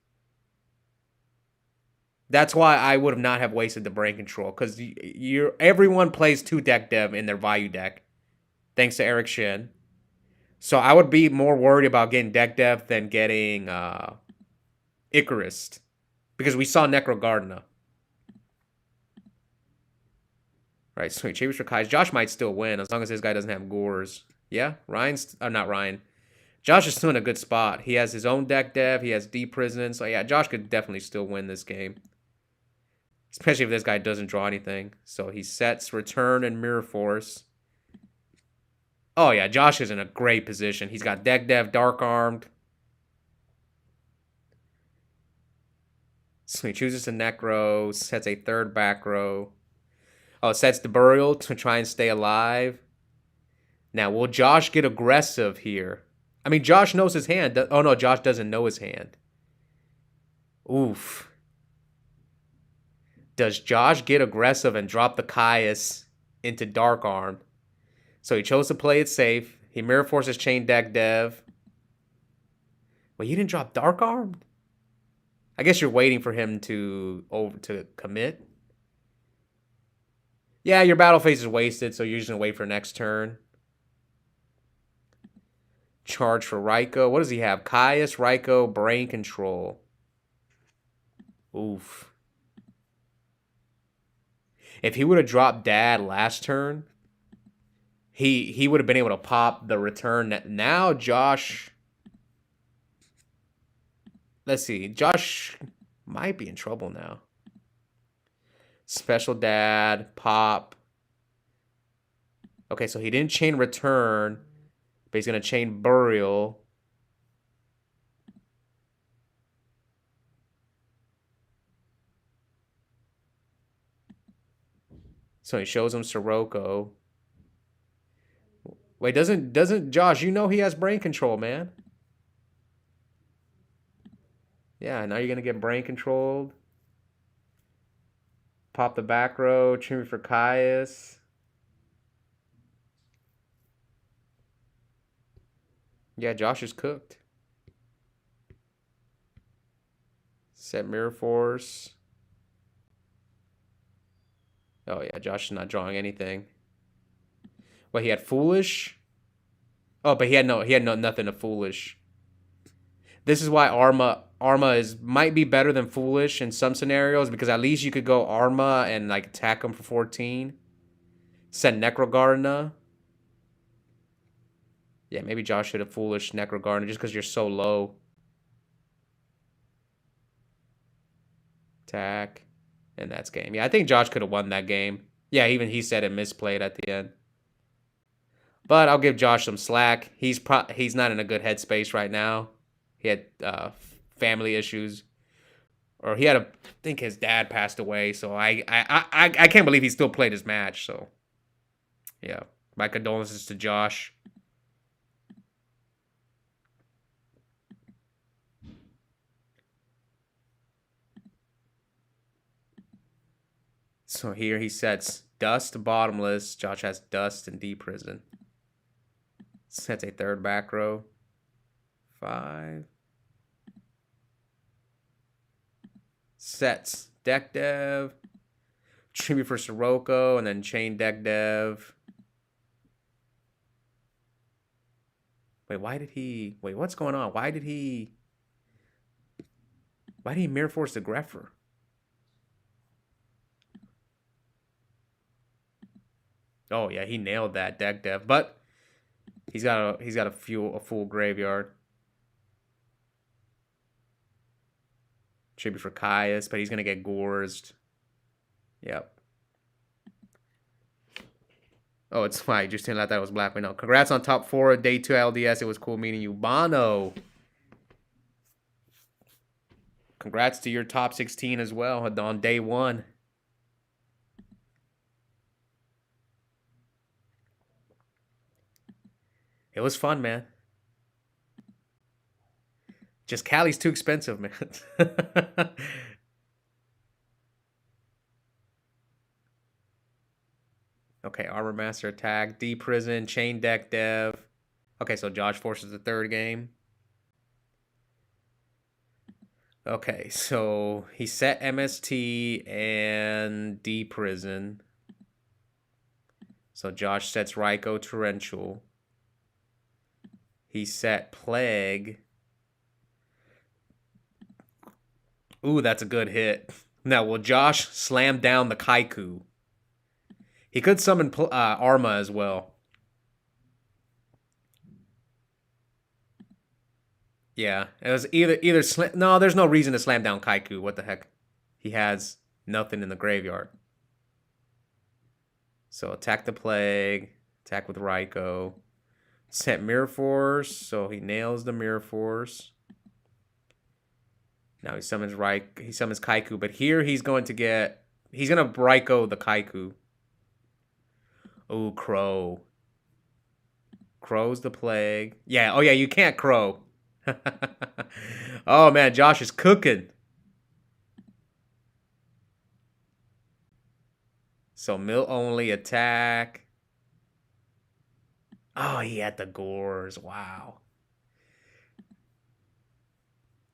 That's why I would have not have wasted the brain control because you're everyone plays two deck dev in their value deck, thanks to Eric Shin. So I would be more worried about getting deck dev than getting Icarus because we saw Necro Gardena. Right, sweet. Chambers for Kai's. Josh might still win as long as this guy doesn't have Gores. Yeah, Ryan's not Ryan. Josh is still in a good spot. He has his own deck dev. He has D Prison. So yeah, Josh could definitely still win this game. Especially if this guy doesn't draw anything. So he sets Return and Mirror Force. Oh yeah, Josh is in a great position. He's got deck dev, Dark Armed. So he chooses a Necro, sets a third back row. Oh, sets the Burial to try and stay alive. Now, will Josh get aggressive here? I mean, Josh knows his hand. Oh, no, Josh doesn't know his hand. Oof. Does Josh get aggressive and drop the Caius into Dark Arm? So he chose to play it safe. He Mirror Forces Chain Deck Dev. Wait, you didn't drop Dark Arm? I guess you're waiting for him to commit. Yeah, your battle phase is wasted, so you're just going to wait for next turn. Charge for Raiko. What does he have? Caius, Raiko, Brain Control. Oof. If he would have dropped Dad last turn, he would have been able to pop the return. Now Josh... Let's see. Josh might be in trouble now. Special Dad, pop. Okay, so he didn't chain Return, but he's going to chain Burial. So he shows him Sirocco. Wait, doesn't Josh, you know he has brain control, man. Yeah, now you're going to get brain controlled. Pop the back row, Trimmy for Caius. Yeah, Josh is cooked. Set Mirror Force. Oh yeah, Josh is not drawing anything. Well, he had Foolish. Oh, but he had nothing to Foolish. This is why Arma might be better than Foolish in some scenarios because at least you could go Arma and like attack him for 14. Send Necrogardener. Yeah, maybe Josh should have Foolish Necrogardener just because you're so low. Attack. And that's game. Yeah, I think Josh could have won that game. Yeah, even he said it misplayed at the end. But I'll give Josh some slack. He's not in a good headspace right now. He had family issues, or I think his dad passed away. So I can't believe he still played his match. So yeah, my condolences to Josh. So here he sets Dust Bottomless. Josh has Dust and D Prison. Sets a third back row. 5. Sets Deck Dev. Tribute for Sirocco, and then Chain Deck Dev. Wait, what's going on? Why did he Mirror Force the Greffer? Oh yeah, he nailed that Deck Dev, but he's got a full graveyard. Tribute for Caius, but he's gonna get Gorsed. Yep. Oh, it's fine. Just didn't let that was black. But no. Congrats on top 4 of day 2 LDS. It was cool meeting you. Bono. Congrats to your top 16 as well on day 1. It was fun, man. Just Cali's too expensive, man. Okay, Armor Master attack, D Prison, Chain Deck Dev. Okay, so Josh forces the third game. Okay, so he set MST and D Prison. So Josh sets Raikou Torrential. He set Plague. Ooh, that's a good hit. Now, will Josh slam down the Kaiku? He could summon Arma as well. Yeah, it was either no, there's no reason to slam down Kaiku. What the heck? He has nothing in the graveyard. So attack the Plague, attack with Raikou. Set Mirror Force, so he nails the Mirror Force. Now he summons Kaiku, but here he's gonna Raikou the Kaiku. Ooh, Crow. Crow's the Plague. Yeah, oh yeah, you can't Crow. Oh man, Josh is cooking. So mill only attack. Oh, he had the Gores. Wow.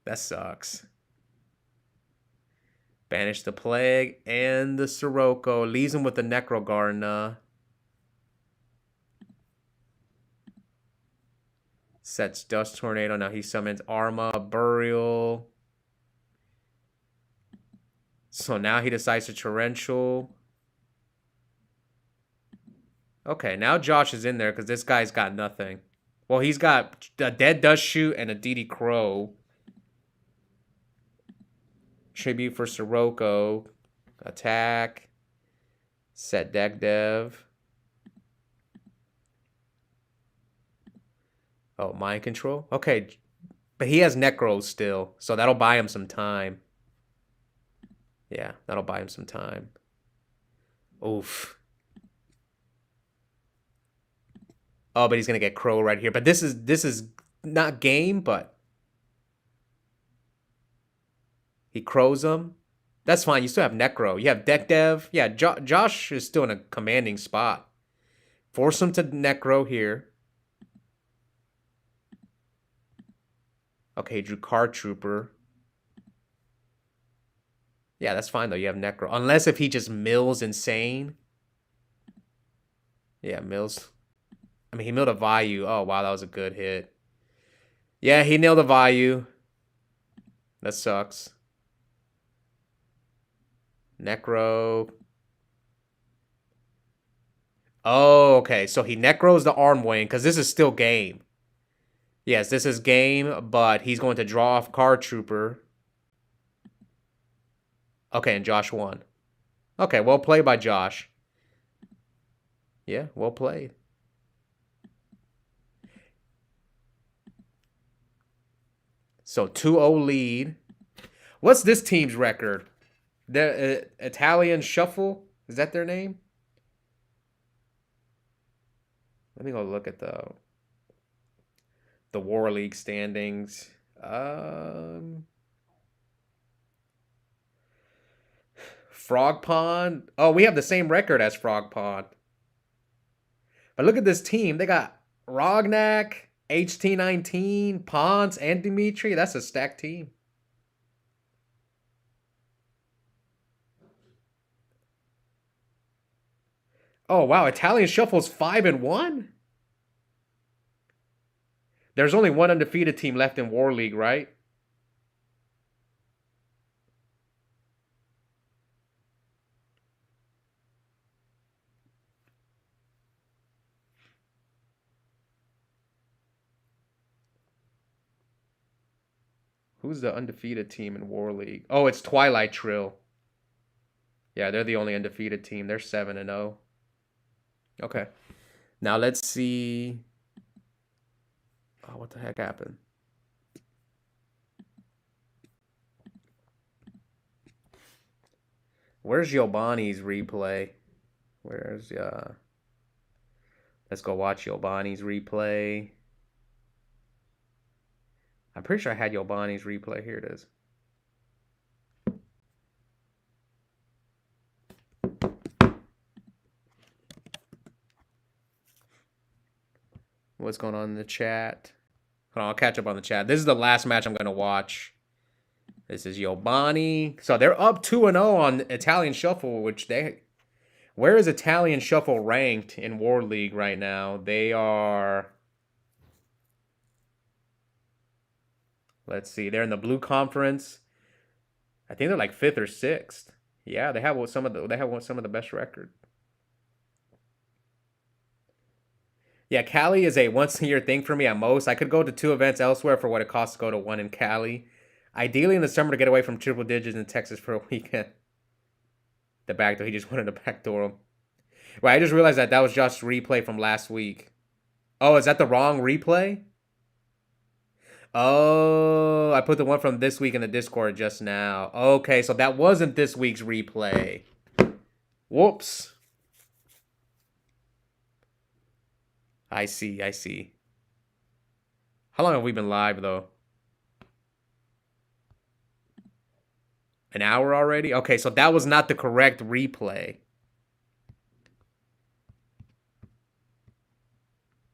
That sucks. Banish the Plague and the Sirocco. Leaves him with the Necrogarna. Sets Dust Tornado. Now he summons Arma, Burial. So now he decides to Torrential. Okay, now Josh is in there because this guy's got nothing. Well, he's got a Dead Dust Shoot and a DD Crow. Tribute for Sirocco. Attack. Set Deck Dev. Oh, Mind Control? Okay, but he has Necros still, so that'll buy him some time. Yeah, that'll buy him some time. Oof. Oh, but he's gonna get Crow right here. But this is not game, but he Crows him. That's fine. You still have Necro. You have Deck Dev. Yeah, Josh is still in a commanding spot. Force him to Necro here. Okay, he drew Card Trooper. Yeah, that's fine though. You have Necro. Unless if he just mills insane. Yeah, mills. I mean, he milled a Vayu. Oh, wow, that was a good hit. Yeah, he nailed a Vayu. That sucks. Necro. Oh, okay. So he Necros the Arm Wing because this is still game. Yes, this is game, but he's going to draw off Card Trooper. Okay, and Josh won. Okay, well played by Josh. Yeah, well played. So 2-0 lead. What's this team's record? The Italian Shuffle? Is that their name? Let me go look at the War League standings. Frog Pond. Oh, we have the same record as Frog Pond. But look at this team. They got Rognak, HT19, Ponce, and Dimitri. That's a stacked team. Oh, wow. Italian Shuffle's 5-1? There's only one undefeated team left in War League, right? Who's the undefeated team in War League? Oh, it's Twilight Trill. Yeah, they're the only undefeated team. They're 7-0. Okay. Now let's see. Oh, what the heck happened? Where's Yobani's replay? Where's let's go watch Yobani's replay. I'm pretty sure I had Yobani's replay. Here it is. What's going on in the chat? Hold on, I'll catch up on the chat. This is the last match I'm going to watch. This is Yobani. So they're up 2-0 on Italian Shuffle, which they... Where is Italian Shuffle ranked in War League right now? They are... Let's see. They're in the Blue Conference. I think they're like 5th or 6th. Yeah, they have some of the best record. Yeah, Cali is a once-a-year thing for me at most. I could go to 2 events elsewhere for what it costs to go to 1 in Cali. Ideally in the summer to get away from triple digits in Texas for a weekend. The backdoor, he just wanted to backdoor him. Well, I just realized that was Josh's replay from last week. Oh, is that the wrong replay? Oh, I put the one from this week in the Discord just now. Okay, so that wasn't this week's replay. Whoops. I see. How long have we been live, though? An hour already? Okay, so that was not the correct replay.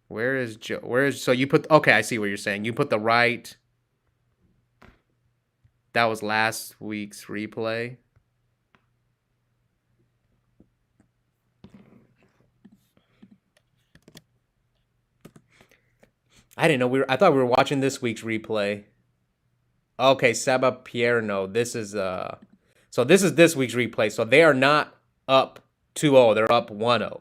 Where is Joe? So you put... Okay, I see what you're saying. You put the right... That was last week's replay. I didn't know I thought we were watching this week's replay. Okay, Saba Pierno. This is so this is this week's replay. So they are not up 2-0. They're up 1-0.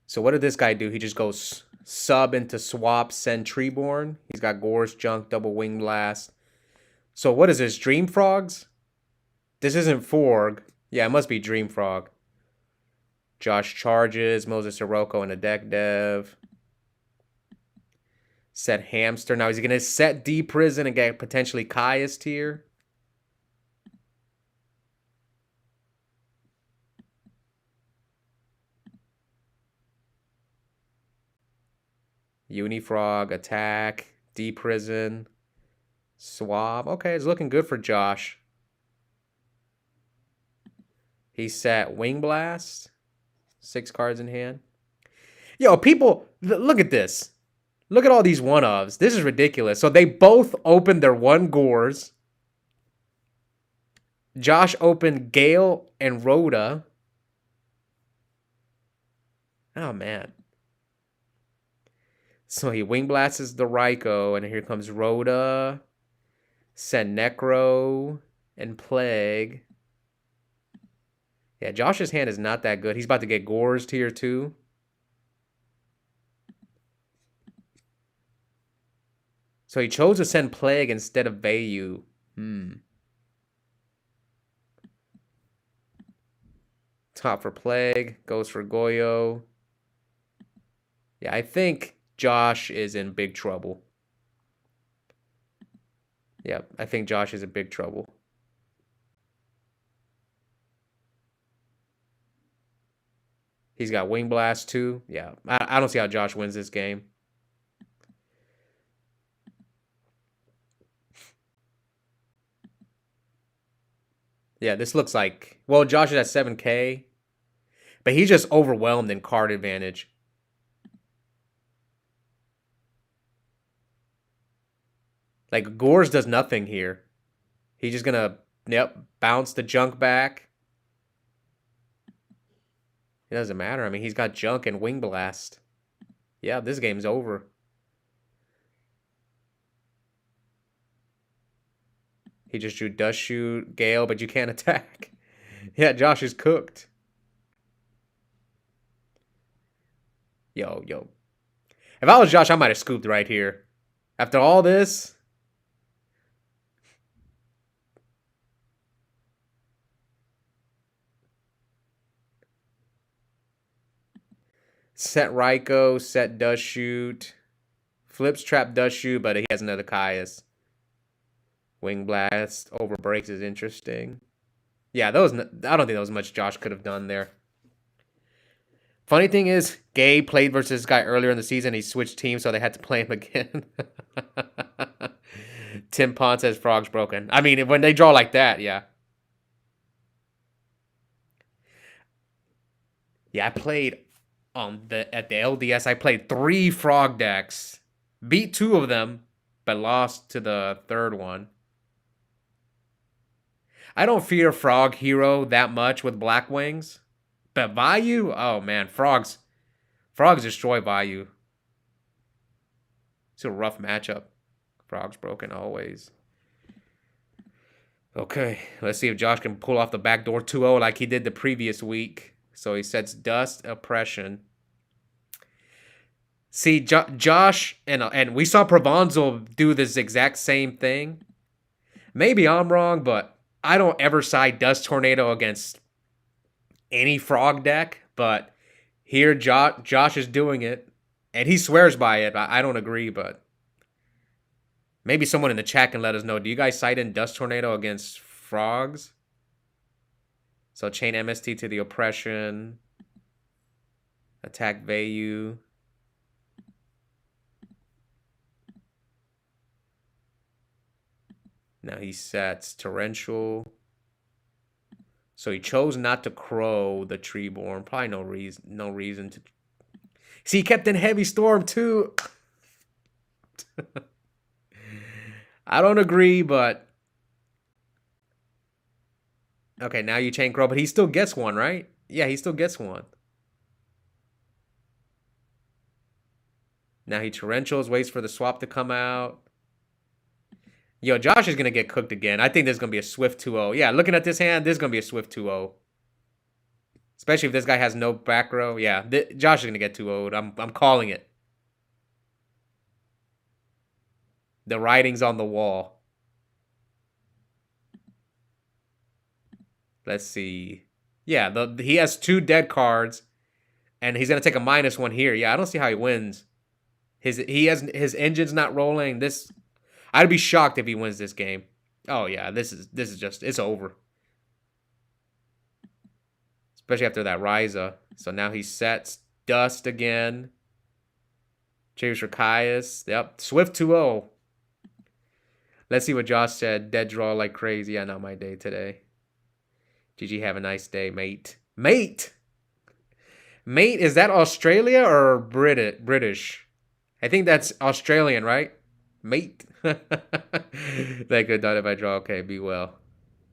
So what did this guy do? He just goes sub into swap, send Treeborn. He's got Gorse, Junk, Double Wing Blast. So what is this? Dream Frogs? This isn't Forg. Yeah, it must be Dream Frog. Josh charges, Moses Sirocco in a deck dev. Set Hamster. Now, is he going to set D Prison and get potentially Caius here? Unifrog, attack, D Prison, Swab. Okay, it's looking good for Josh. He set Wing Blast. 6 cards in hand. Yo, people, look at this. Look at all these one-ofs. This is ridiculous. So they both opened their 1 Gores. Josh opened Gale and Rhoda. Oh, man. So he Wing Blasts the Raikou, and here comes Rhoda. Send Necro and Plague. Yeah, Josh's hand is not that good. He's about to get Gores tier 2. So he chose to send Plague instead of Vayu. Top for Plague. Goes for Goyo. Yeah, I think Josh is in big trouble. Yeah, I think Josh is in big trouble. He's got Wing Blast too. Yeah, I don't see how Josh wins this game. Yeah, this looks like... Well, Josh is at 7K. But he's just overwhelmed in card advantage. Like, Gores does nothing here. He's just going to, bounce the Junk back. It doesn't matter. I mean, he's got Junk and Wing Blast. Yeah, this game's over. He just drew Dust Shoot, Gale, but you can't attack. Yeah, Josh is cooked. Yo. If I was Josh, I might have scooped right here. After all this... Set Raikou, set Dust Shoot. Flips Trap Dust Shoot, but he has another Caius. Wing Blast over breaks is interesting. Yeah, I don't think there was much Josh could have done there. Funny thing is, Gabe played versus this guy earlier in the season. He switched teams, so they had to play him again. Tim Pond says Frog's broken. I mean, when they draw like that, yeah. Yeah, I played at the LDS. I played 3 Frog decks, beat 2 of them, but lost to the third one. I don't fear Frog Hero that much with Black Wings, but Vayu, oh man, Frogs destroy Vayu. It's a rough matchup. Frog's broken always. Okay, let's see if Josh can pull off the backdoor 2-0 like he did the previous week. So he sets Dust, Oppression. See, Josh, and we saw Provanzel do this exact same thing. Maybe I'm wrong, but I don't ever side Dust Tornado against any Frog deck. But here, Josh is doing it, and he swears by it. I don't agree, but maybe someone in the chat can let us know. Do you guys side in Dust Tornado against Frogs? So chain MST to the Oppression. Attack Vayu. Now he sets Torrential. So he chose not to Crow the Treeborn. Probably no reason to. See, he kept in Heavy Storm too. I don't agree, but okay, now you chain Crow, but he still gets one, right? Yeah, he still gets one. Now he Torrentials, waits for the swap to come out. Yo, Josh is going to get cooked again. I think there's going to be a swift 2-0. Yeah, looking at this hand, there's going to be a swift 2-0. Especially if this guy has no back row. Yeah, Josh is going to get 2-0'd. I'm calling it. The writing's on the wall. Let's see. Yeah, he has 2 dead cards, and he's going to take a -1 here. Yeah, I don't see how he wins. His engine's not rolling. I'd be shocked if he wins this game. Oh yeah, this is just, it's over. Especially after that Ryza. So now he sets Dust again. Cheers for Caius. Yep, swift 2-0. Let's see what Josh said. Dead draw like crazy. Yeah, not my day today. GG, have a nice day, mate. Mate, is that Australia or British? I think that's Australian, right? Mate. That could done if I draw. Okay, be well.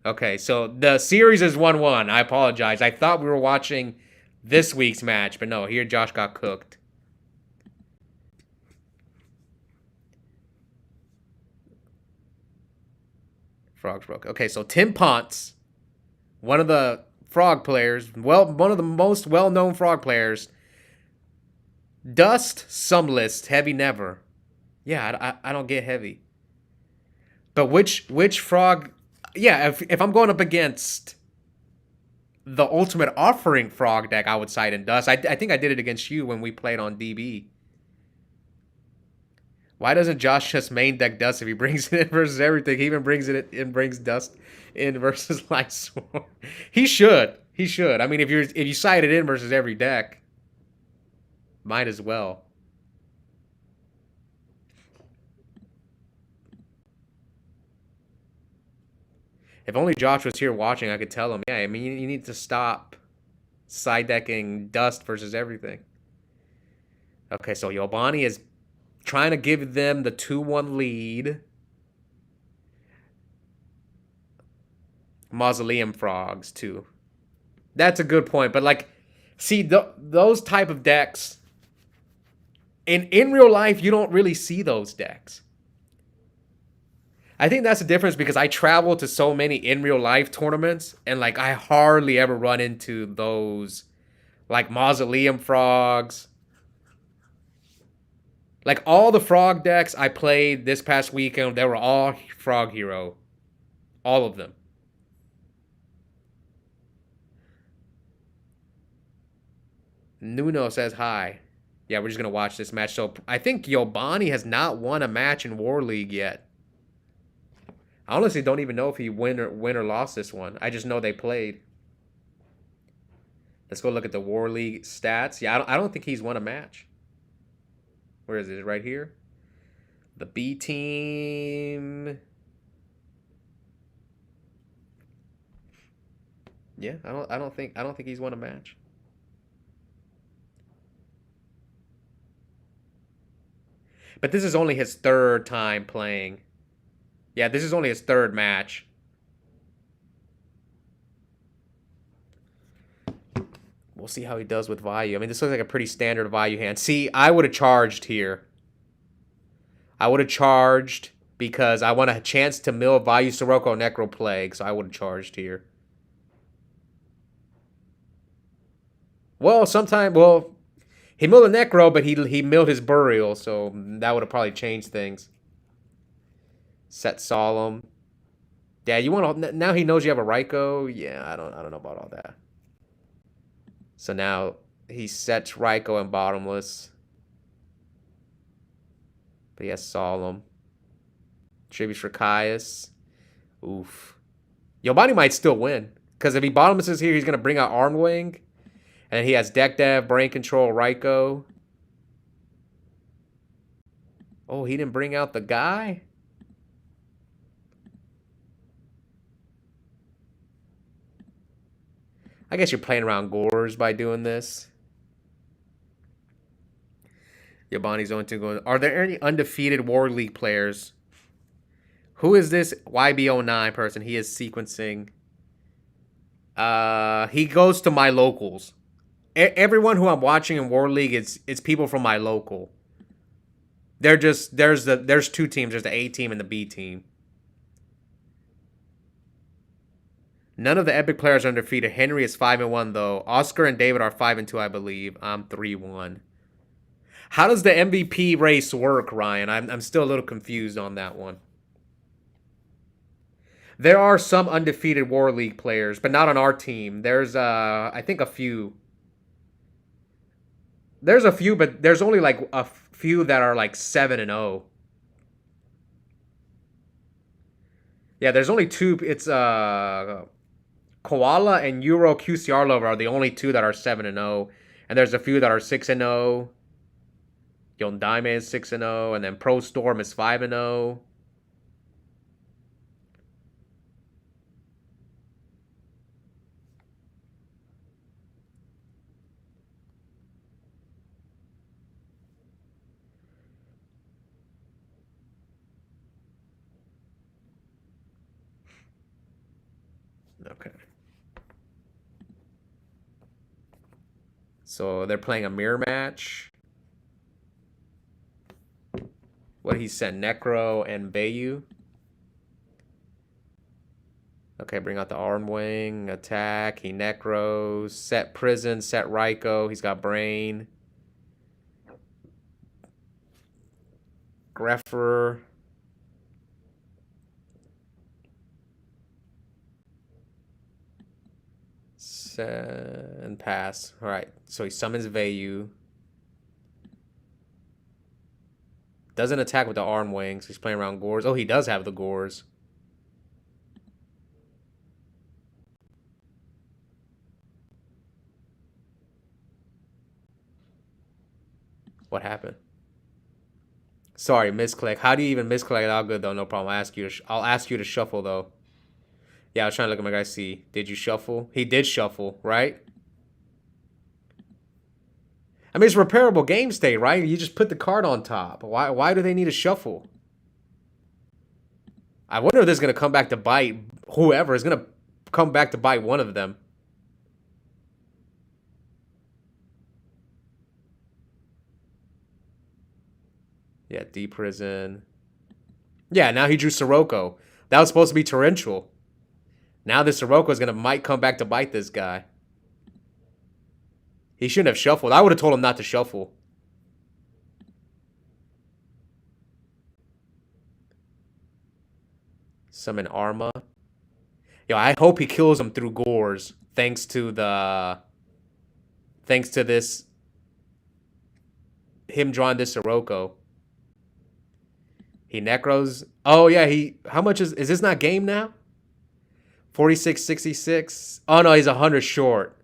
Okay, so the series is 1-1. I apologize. I thought we were watching this week's match, but no, here Josh got cooked. Frogs broke. Okay, so Tim Ponce, one of the Frog players, one of the most well-known Frog players. Dust, some list, heavy never. Yeah, I don't get heavy. But which Frog? Yeah, if I'm going up against the Ultimate Offering Frog deck, I would side in Dust. I think I did it against you when we played on DB. Why doesn't Josh just main deck Dust if he brings it in versus everything? He even brings it in, brings Dust in versus Light Swarm. He should. I mean, if you side it in versus every deck, might as well. If only Josh was here watching, I could tell him, yeah, I mean, you need to stop side decking Dust versus everything. Okay, so Yobani is trying to give them the 2-1 lead. Mausoleum Frogs, too. That's a good point. But, like, see, those type of decks, in real life, you don't really see those decks. I think that's the difference because I travel to so many in real life tournaments, and, like, I hardly ever run into those, like, Mausoleum Frogs. Like, all the Frog decks I played this past weekend, they were all Frog Hero. All of them. Nuno says hi. Yeah, we're just going to watch this match. So, I think Yobani has not won a match in War League yet. I honestly don't even know if he win or lost this one. I just know they played. Let's go look at the War League stats. Yeah, I don't think he's won a match. Where is it? Right here. The B team. Yeah, I don't think he's won a match. But this is only his third time playing. Yeah, this is only his third match. We'll see how he does with value. I mean, this looks like a pretty standard value hand. See, I would have charged here. I would have charged because I want a chance to mill value Sirocco Necro Plague, so I would have charged here. Well, he milled a Necro, but he milled his Burial, so that would have probably changed things. Set Solemn. Yeah, you want to, now he knows you have a Raikou. Yeah, I don't know about all that. So now he sets Raikou and Bottomless. But he has Solemn. Tributes for Caius. Oof. Yobani might still win. Because if he Bottomlesses here, he's going to bring out Armed Wing. And he has Deck Dev, Brain Control, Raikou. Oh, he didn't bring out the guy? I guess you're playing around Gores by doing this. Yabani's on 2 going. Are there any undefeated War League players? Who is this YB09 person? He is sequencing. He goes to my locals. Everyone who I'm watching in War League, it's people from my local. There's 2 teams. There's the A team and the B team. None of the epic players are undefeated. Henry is 5-1 though. Oscar and David are 5-2, I believe. I'm 3-1. How does the MVP race work, Ryan? I'm still a little confused on that one. There are some undefeated War League players, but not on our team. There's I think a few. There's a few, but there's only like a few that are like 7-0. Yeah, there's only 2. It's Koala and Euro QCR Lover are the only 2 that are 7-0, and there's a few that are 6-0. Yondaime is 6-0, and then Pro Storm is 5-0. Okay. So they're playing a mirror match. What he sent, Necro and Bayu. Okay, bring out the Arm Wing, attack, he Necros, set Prison, set Raikou, he's got Brain. Greffer. And pass. Alright, so he summons Vayu. Doesn't attack with the Arm Wings. He's playing around Gores. Oh, he does have the Gores. What happened? Sorry, misclick. How do you even misclick it? All good though, no problem. I'll ask you to shuffle though. Yeah, I was trying to look at my guy. See, did you shuffle? He did shuffle, right? I mean, it's repairable game state, right? You just put the card on top. Why do they need a shuffle? I wonder if this is going to come back to bite whoever is going to come back to bite one of them. Yeah, D-Prison. Yeah, now he drew Sirocco. That was supposed to be Torrential. Now this Sirocco is might come back to bite this guy. He shouldn't have shuffled. I would have told him not to shuffle. Summon Arma. Yo, I hope he kills him through Gores. Thanks to this. Him drawing this Sirocco. He Necros. Oh, yeah, how much is this not game now? 46.66. Oh, no, he's 100 short.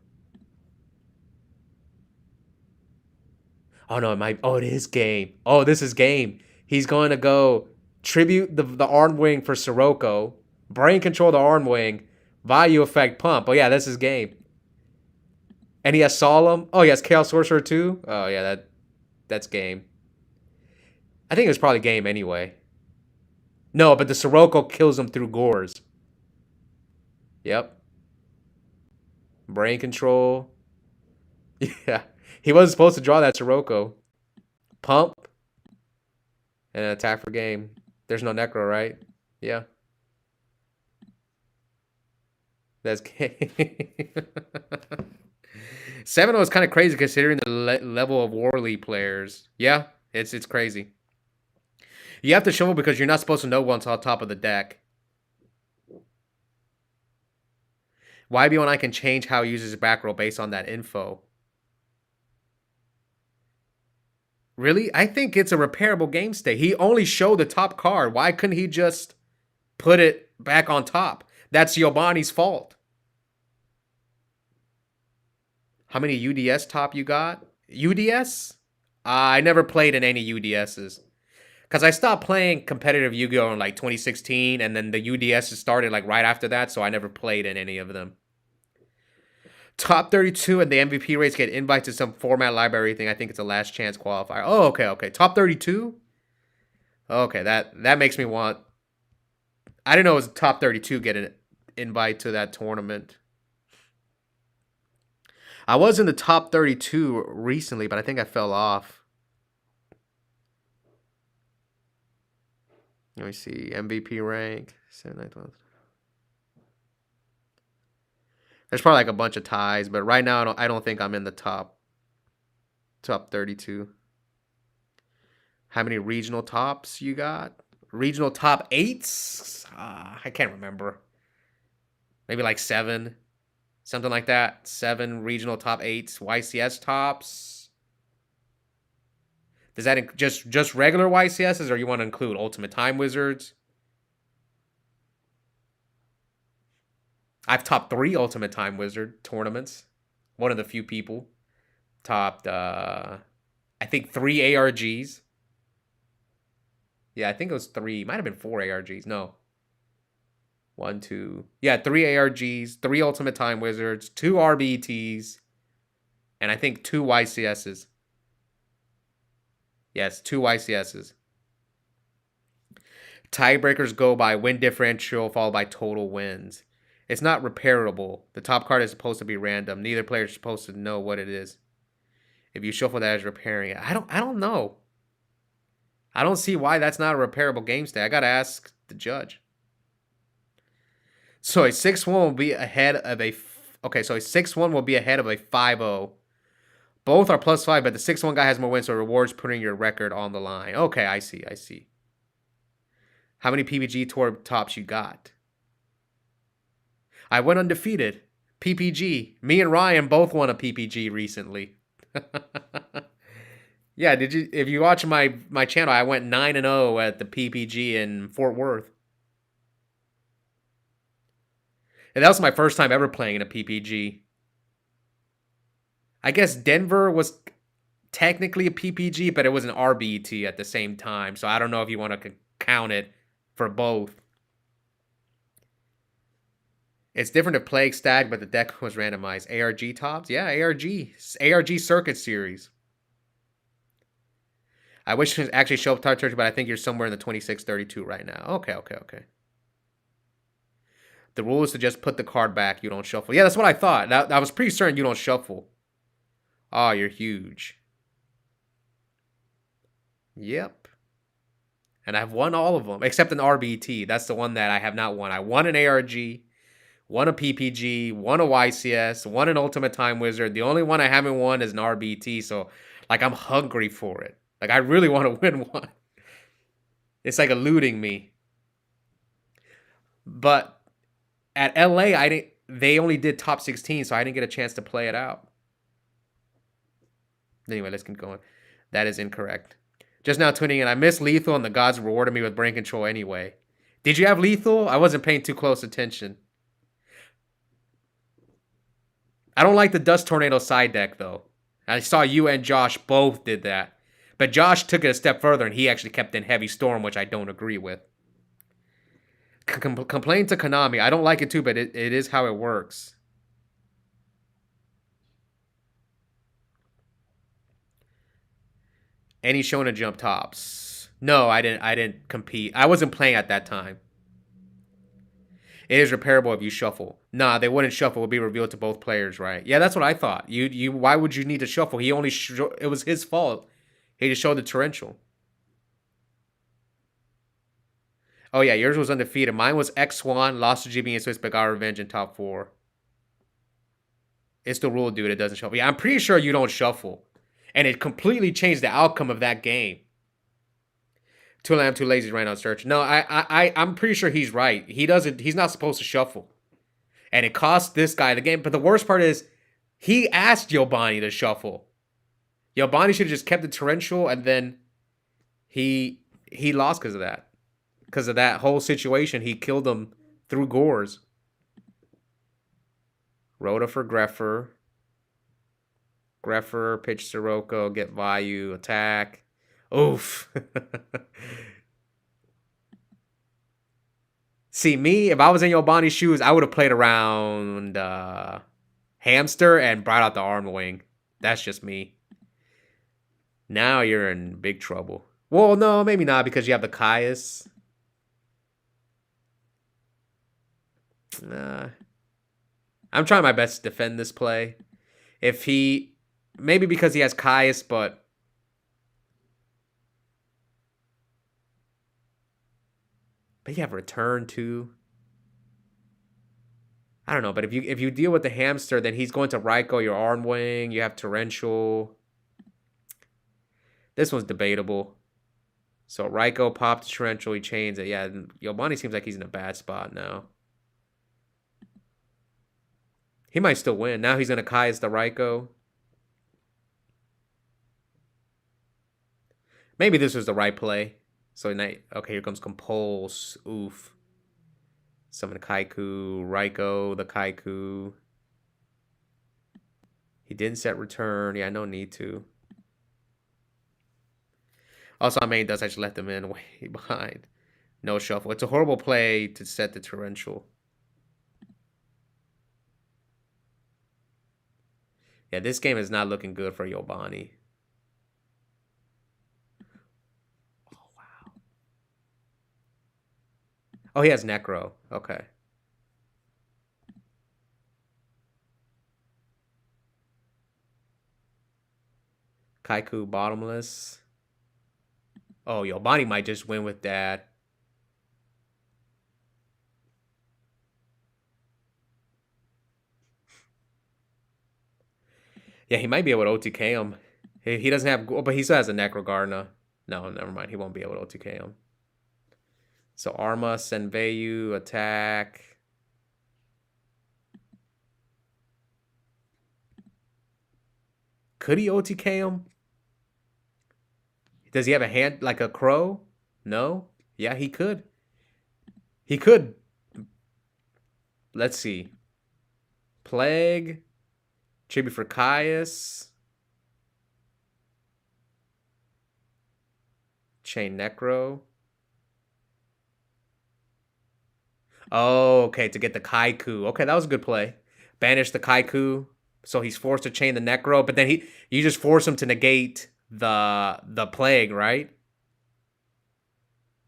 Oh no, it might. Oh, it is game. Oh, this is game. He's going to go tribute the arm wing for Sirocco, brain control the arm wing, value effect pump. Oh yeah, this is game. And he has Solemn. Oh, he has Chaos Sorcerer too. Oh yeah, that's game. I think it was probably game anyway. No, but the Sirocco kills him through Gores. Yep. Brain control. Yeah. He wasn't supposed to draw that Sirocco. Pump and an attack for game. There's no Necro, right? Yeah. That's game. 7-0 is kind of crazy considering the level of Warley players. Yeah, it's crazy. You have to shuffle because you're not supposed to know what's on top of the deck. YB1I can change how he uses his back row based on that info. Really? I think it's a repairable game state. He only showed the top card. Why couldn't he just put it back on top? That's Giovanni's fault. How many UDS top you got? UDS? I never played in any UDSs. Because I stopped playing competitive Yu-Gi-Oh! In like 2016, and then the UDS started like right after that, so I never played in any of them. Top 32 and the MVP rates get invited to some format library thing. I think it's a last chance qualifier. Oh, okay. Top 32? Okay, that makes me want... I didn't know it was top 32 get an invite to that tournament. I was in the top 32 recently, but I think I fell off. Let me see. MVP rank. There's probably like a bunch of ties, but right now I don't think I'm in the top 32. How many regional tops you got? Regional top 8s? I can't remember. Maybe like 7. Something like that. 7 regional top 8s. YCS tops. Does that just regular YCSs, or you want to include Ultimate Time Wizards? I've topped 3 Ultimate Time Wizard tournaments. One of the few people. Topped, I think 3 ARGs. Yeah, I think it was 3. Might have been 4 ARGs. No. 1, 2. Yeah, 3 ARGs, 3 Ultimate Time Wizards, 2 RBTs, and I think 2 YCSs. Yes, 2 YCSs. Tiebreakers go by win differential followed by total wins. It's not repairable. The top card is supposed to be random. Neither player is supposed to know what it is. If you shuffle that as repairing it, I don't know. I don't see why that's not a repairable game state. I gotta ask the judge. So a 6-1 will be ahead of a... Okay, so a 6-1 will be ahead of a 5-0. Both are +5, but the 6-1 guy has more wins, so rewards putting your record on the line. Okay, I see. How many PPG tour tops you got? I went undefeated. PPG. Me and Ryan both won a PPG recently. Yeah, if you watch my channel, I went 9-0 at the PPG in Fort Worth. And that was my first time ever playing in a PPG. I guess Denver was technically a PPG, but it was an RBT at the same time. So I don't know if you want to count it for both. It's different to Plague Stag, but the deck was randomized. ARG tops? Yeah, ARG Circuit Series. I wish it actually show up Tar Church, but I think you're somewhere in the 26-32 right now. Okay. The rule is to just put the card back. You don't shuffle. Yeah, that's what I thought. I was pretty certain you don't shuffle. Oh, you're huge. Yep. And I've won all of them, except an RBT. That's the one that I have not won. I won an ARG, won a PPG, won a YCS, won an Ultimate Time Wizard. The only one I haven't won is an RBT, so like I'm hungry for it. Like I really want to win one. It's like eluding me. But at LA, they only did top 16, so I didn't get a chance to play it out. Anyway, let's keep going. That is incorrect. Just now tuning in, I missed Lethal and the gods rewarded me with brain control anyway. Did you have Lethal? I wasn't paying too close attention. I don't like the Dust Tornado side deck, though. I saw you and Josh both did that. But Josh took it a step further and he actually kept in Heavy Storm, which I don't agree with. Complain to Konami. I don't like it too, but it is how it works. Any Shona Jump tops? No, I didn't compete. I wasn't playing at that time. It is repairable if you shuffle. Nah, they wouldn't shuffle. It would be revealed to both players, right? Yeah, that's what I thought. You. Why would you need to shuffle? He only. It was his fault. He just showed the torrential. Oh yeah, yours was undefeated. Mine was X Swan, lost to GB and Swiss, but got revenge in top four. It's the rule, dude. It doesn't shuffle. Yeah, I'm pretty sure you don't shuffle, and it completely changed the outcome of that game. Too late, I'm too lazy to write on search. No, I'm pretty sure he's right. He doesn't. He's not supposed to shuffle, and it cost this guy the game. But the worst part is, he asked Yobani to shuffle. Yobani should have just kept the torrential, and then he lost because of that. Because of that whole situation, he killed him through gores. Rhoda for Greffer. Greffer, pitch Sirocco, get Vayu, attack. Oof. See, me, if I was in Yobani's shoes, I would have played around Hamster and brought out the arm wing. That's just me. Now you're in big trouble. Well, no, maybe not because you have the Caius. I'm trying my best to defend this play. If he... Maybe because he has Caius, but... But you have return too. I don't know, but if you deal with the hamster, then he's going to Raiko your arm wing. You have torrential. This one's debatable. So Raiko popped torrential, he chains it. Yeah, Yobani seems like he's in a bad spot now. He might still win. Now he's gonna Caius the Raiko. Maybe this was the right play. So okay, here comes Compulse. Oof. Summon Kaiku, Raiko, the Kaiku. He didn't set return. Yeah, no need to. Also, I mean, does I just let them in way behind. No shuffle. It's a horrible play to set the torrential. Yeah, this game is not looking good for Yobani. Oh, wow. Oh, he has Necro. Okay. Kaiku bottomless. Oh, Yobani might just win with that. Yeah, he might be able to OTK him. He doesn't have... But he still has a Necrogarna. No, never mind. He won't be able to OTK him. So Arma, Senveyu, attack. Could he OTK him? Does he have a hand like a crow? No? Yeah, he could. He could. Let's see. Plague. Tribute for Caius. Chain Necro. Oh, okay, to get the Kaiku. Okay, that was a good play. Banish the Kaiku, so he's forced to chain the Necro, but then you just force him to negate the plague, right?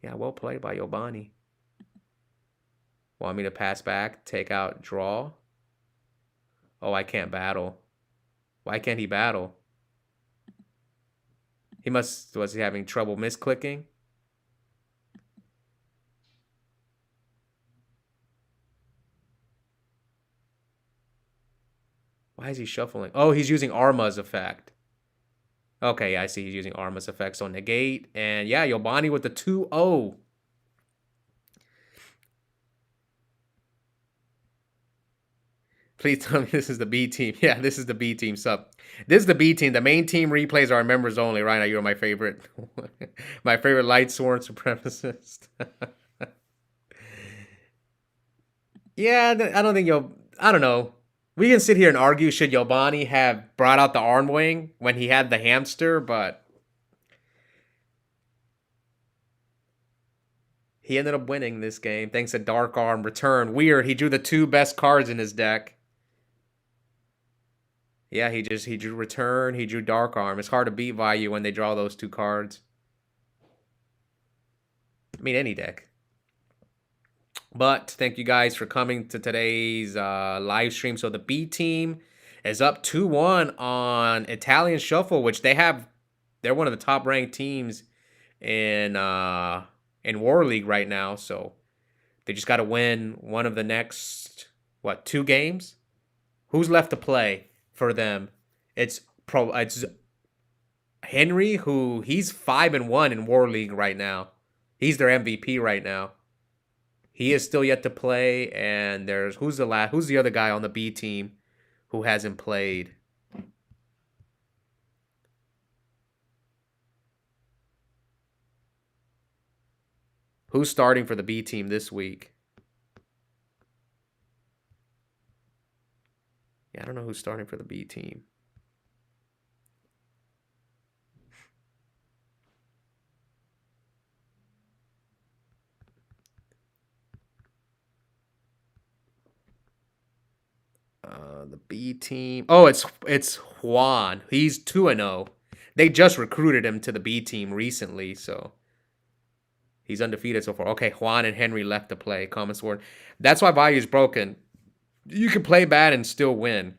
Yeah, well played by Yobani. Want me to pass back, take out, draw? Oh, I can't battle. Why can't he battle? Was he having trouble misclicking? Why is he shuffling? Oh, he's using Arma's effect. Okay, yeah, I see he's using Arma's effect. So negate. And yeah, Yobani with the 2-0. Please tell me this is the B team. Yeah, this is the B team sub. This is the B team. The main team replays are members only. Right now, you're my favorite. My favorite light sworn supremacist. Yeah, I don't think I don't know. We can sit here and argue should Yobani have brought out the arm wing when he had the hamster, but he ended up winning this game thanks to Dark Arm return. Weird, he drew the two best cards in his deck. Yeah, he drew return, he drew Dark Arm. It's hard to beat Vayu when they draw those two cards. I mean, any deck. But thank you guys for coming to today's live stream. So the B team is up 2-1 on Italian Shuffle, which they're one of the top ranked teams in War League right now. So they just got to win one of the next 2 games. Who's left to play for them? It's Henry, who he's 5-1 in War League right now. He's their MVP right now. He is still yet to play, and who's the other guy on the B team who hasn't played? Who's starting for the B team this week? Yeah, I don't know who's starting for the B team. The B team. Oh, it's Juan. He's 2-0. They just recruited him to the B team recently, so he's undefeated so far. Okay, Juan and Henry left to play. Common Sword. That's why Value's broken. You can play bad and still win.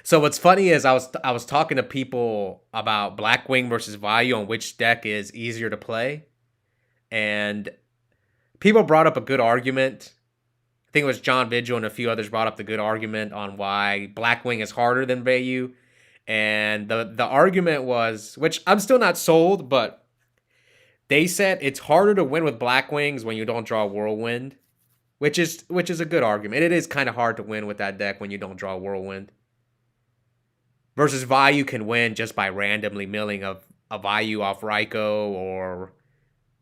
So what's funny is I was talking to people about Blackwing versus Vayu on which deck is easier to play, and people brought up a good argument. I think it was John Vigil and a few others brought up the good argument on why Blackwing is harder than Vayu. And the argument was, which I'm still not sold, but they said it's harder to win with Blackwings when you don't draw Whirlwind, which is a good argument. It is kind of hard to win with that deck when you don't draw Whirlwind. Versus Vayu can win just by randomly milling a Vayu off Raikou, or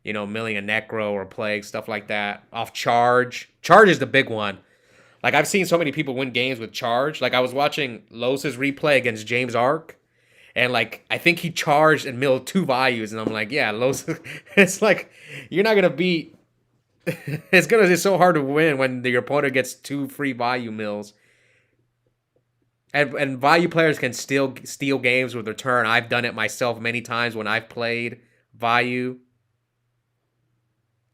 milling a Necro or Plague, stuff like that. Off Charge. Charge is the big one. Like, I've seen so many people win games with Charge. Like, I was watching Los's replay against James Ark, and, like, I think he charged and milled 2 Vayus, and I'm like, yeah, Los, it's like, you're not going to beat, it's so hard to win when your opponent gets 2 free Vayu mills. And Vayu players can still steal games with return. I've done it myself many times when I've played Vayu.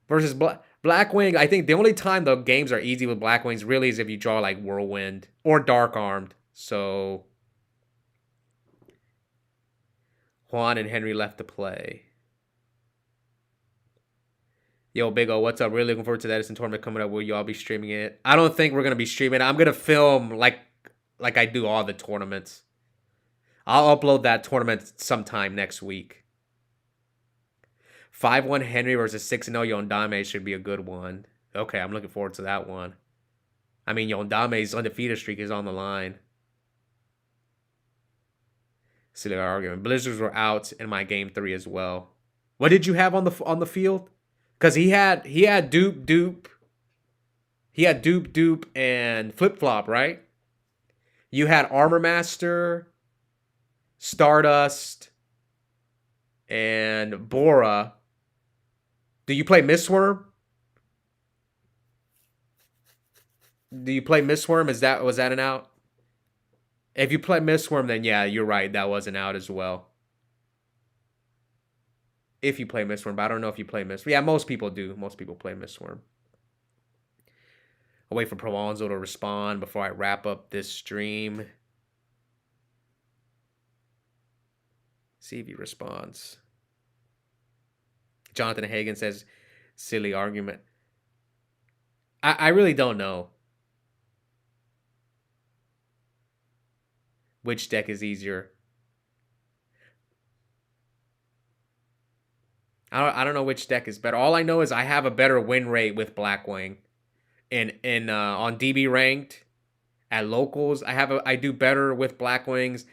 Versus Blackwing, I think the only time the games are easy with Blackwings really is if you draw like Whirlwind or Dark Armed. So Juan and Henry left to play. Yo, Big O, what's up? Really looking forward to the Edison tournament coming up. Will you all be streaming it? I don't think we're going to be streaming it. I'm going to film like I do all the tournaments. I'll upload that tournament sometime next week. 5-1 Henry versus 6-0 Yondame should be a good one. Okay, I'm looking forward to that one. I mean, Yondame's undefeated streak is on the line. Silly argument. Blizzards were out in my game 3 as well. What did you have on the field? Because he had dupe, and flip flop, right? You had Armor Master, Stardust, and Bora. Do you play Mistworm? Was that an out? If you play Mistworm, then yeah, you're right. That was an out as well. If you play Mistworm, but I don't know if you play Mistworm. Yeah, most people do. Most people play Mistworm. I'll wait for Prolonzo to respond before I wrap up this stream. See if he responds. Jonathan Hagen says, silly argument. I really don't know which deck is easier. I don't know which deck is better. All I know is I have a better win rate with Blackwing. On DB ranked at locals, I do better with Blackwings,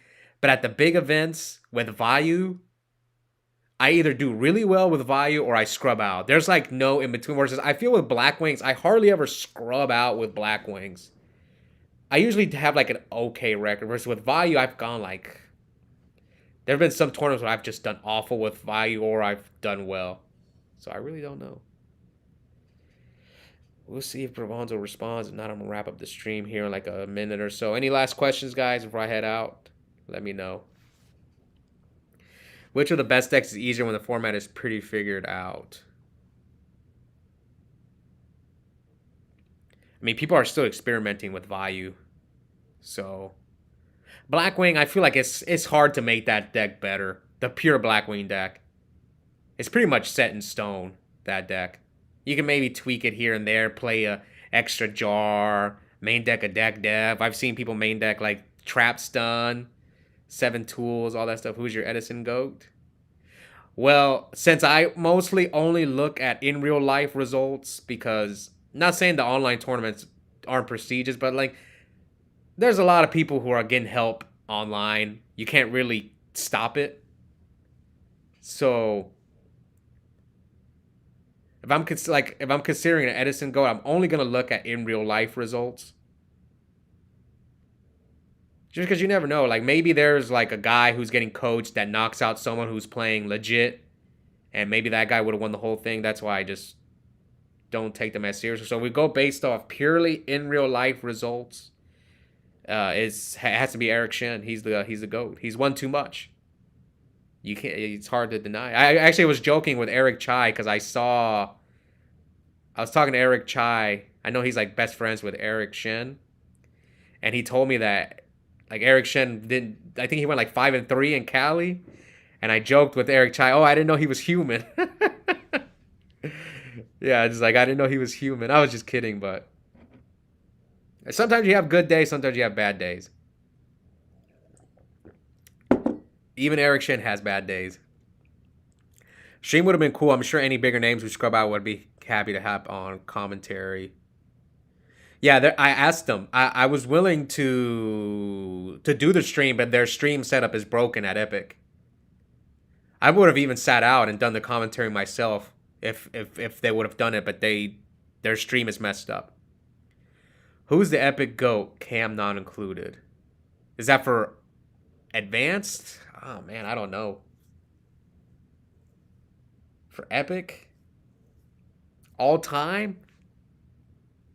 but at the big events with Vayu, I either do really well with Vayu or I scrub out. There's like no in between. Versus I feel with Blackwings, I hardly ever scrub out with Blackwings. I usually have like an okay record. Versus with value, I've gone like there have been some tournaments where I've just done awful with value or I've done well. So I really don't know. We'll see if Bravonzo responds. If not, I'm gonna wrap up the stream here in like a minute or so. Any last questions, guys, before I head out? Let me know. Which of the best decks is easier when the format is pretty figured out? I mean, people are still experimenting with value. So Blackwing, I feel like it's hard to make that deck better. The pure Blackwing deck. It's pretty much set in stone, that deck. You can maybe tweak it here and there, play a extra jar, main deck a deck dev. I've seen people main deck like Trap Stun, Seven Tools, all that stuff. Who's your Edison GOAT? Well, since I mostly only look at in real life results, because not saying the online tournaments aren't prestigious, but like there's a lot of people who are getting help online. You can't really stop it. So if I'm considering an Edison GOAT, I'm only gonna look at in real life results. Just because you never know. Like maybe there's like a guy who's getting coached that knocks out someone who's playing legit, and maybe that guy would have won the whole thing. That's why I just don't take them as seriously. So we go based off purely in real life results. It has to be Eric Shen. He's the GOAT. He's won too much. You can't. It's hard to deny. I actually was joking with Eric Chai because I was talking to Eric Chai. I know he's like best friends with Eric Shen, and he told me that like Eric Shen didn't. I think he went like 5-3 in Cali, and I joked with Eric Chai. Oh, I didn't know he was human. Yeah, just like I didn't know he was human. I was just kidding, but sometimes you have good days, sometimes you have bad days. Even Eric Shen has bad days. Stream would have been cool. I'm sure any bigger names we scrub out would be happy to have on commentary. Yeah, I asked them. I was willing to do the stream, but their stream setup is broken at Epic. I would have even sat out and done the commentary myself if they would have done it, but their stream is messed up. Who's the Epic GOAT? Cam not included. Is that for advanced? Oh man, I don't know. For Epic? All time?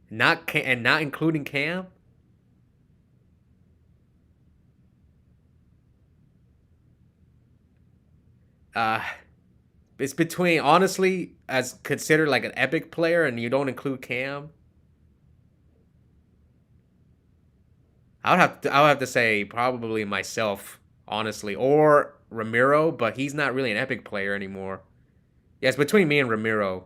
Not including Cam? Uh it's between honestly as considered like an Epic player and you don't include Cam. I would have to say probably myself, honestly, or Ramiro, but he's not really an Epic player anymore. Yeah, it's between me and Ramiro.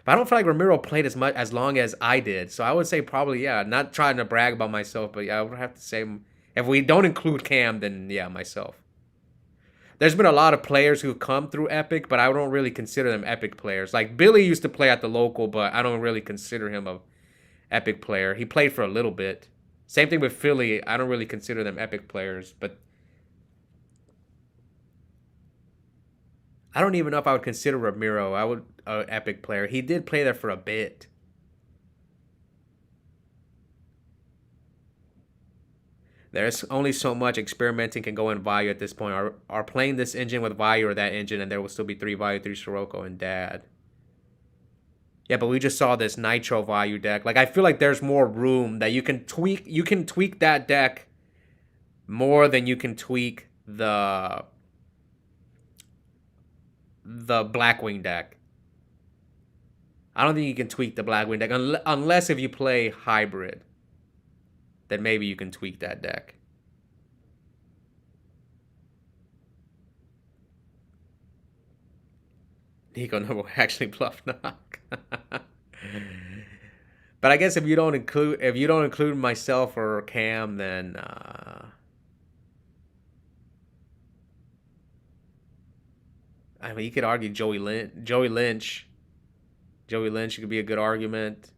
But I don't feel like Ramiro played as long as I did. So I would say probably yeah, not trying to brag about myself, but yeah, I would have to say if we don't include Cam, then yeah, myself. There's been a lot of players who've come through Epic, but I don't really consider them Epic players. Like Billy used to play at the local, but I don't really consider him a Epic player. He played for a little bit. Same thing with Philly. I don't really consider them Epic players, but I don't even know if I would consider Ramiro. I would an Epic player. He did play there for a bit. There's only so much experimenting can go in Vayu at this point. Are playing this engine with Vayu or that engine, and there will still be 3 Vayu, 3 Sirocco, and Dad. Yeah, but we just saw this Nitro Vayu deck. Like I feel like there's more room that you can tweak. You can tweak that deck more than you can tweak the Blackwing deck. I don't think you can tweak the Blackwing deck unless if you play hybrid. Then maybe you can tweak that deck. Nico no actually bluff knock. But I guess if you don't include myself or Cam, then I mean you could argue Joey Lynch. Joey Lynch could be a good argument.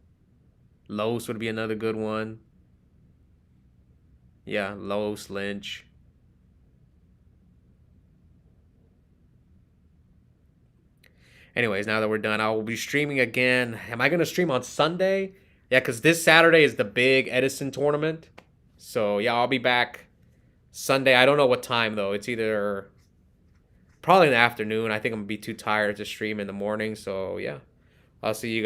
Los would be another good one. Yeah, Los, Lynch. Anyways, now that we're done, I will be streaming again. Am I going to stream on Sunday? Yeah, because this Saturday is the big Edison tournament. So yeah, I'll be back Sunday. I don't know what time though. It's either probably in the afternoon. I think I'm gonna be too tired to stream in the morning. So yeah, I'll see you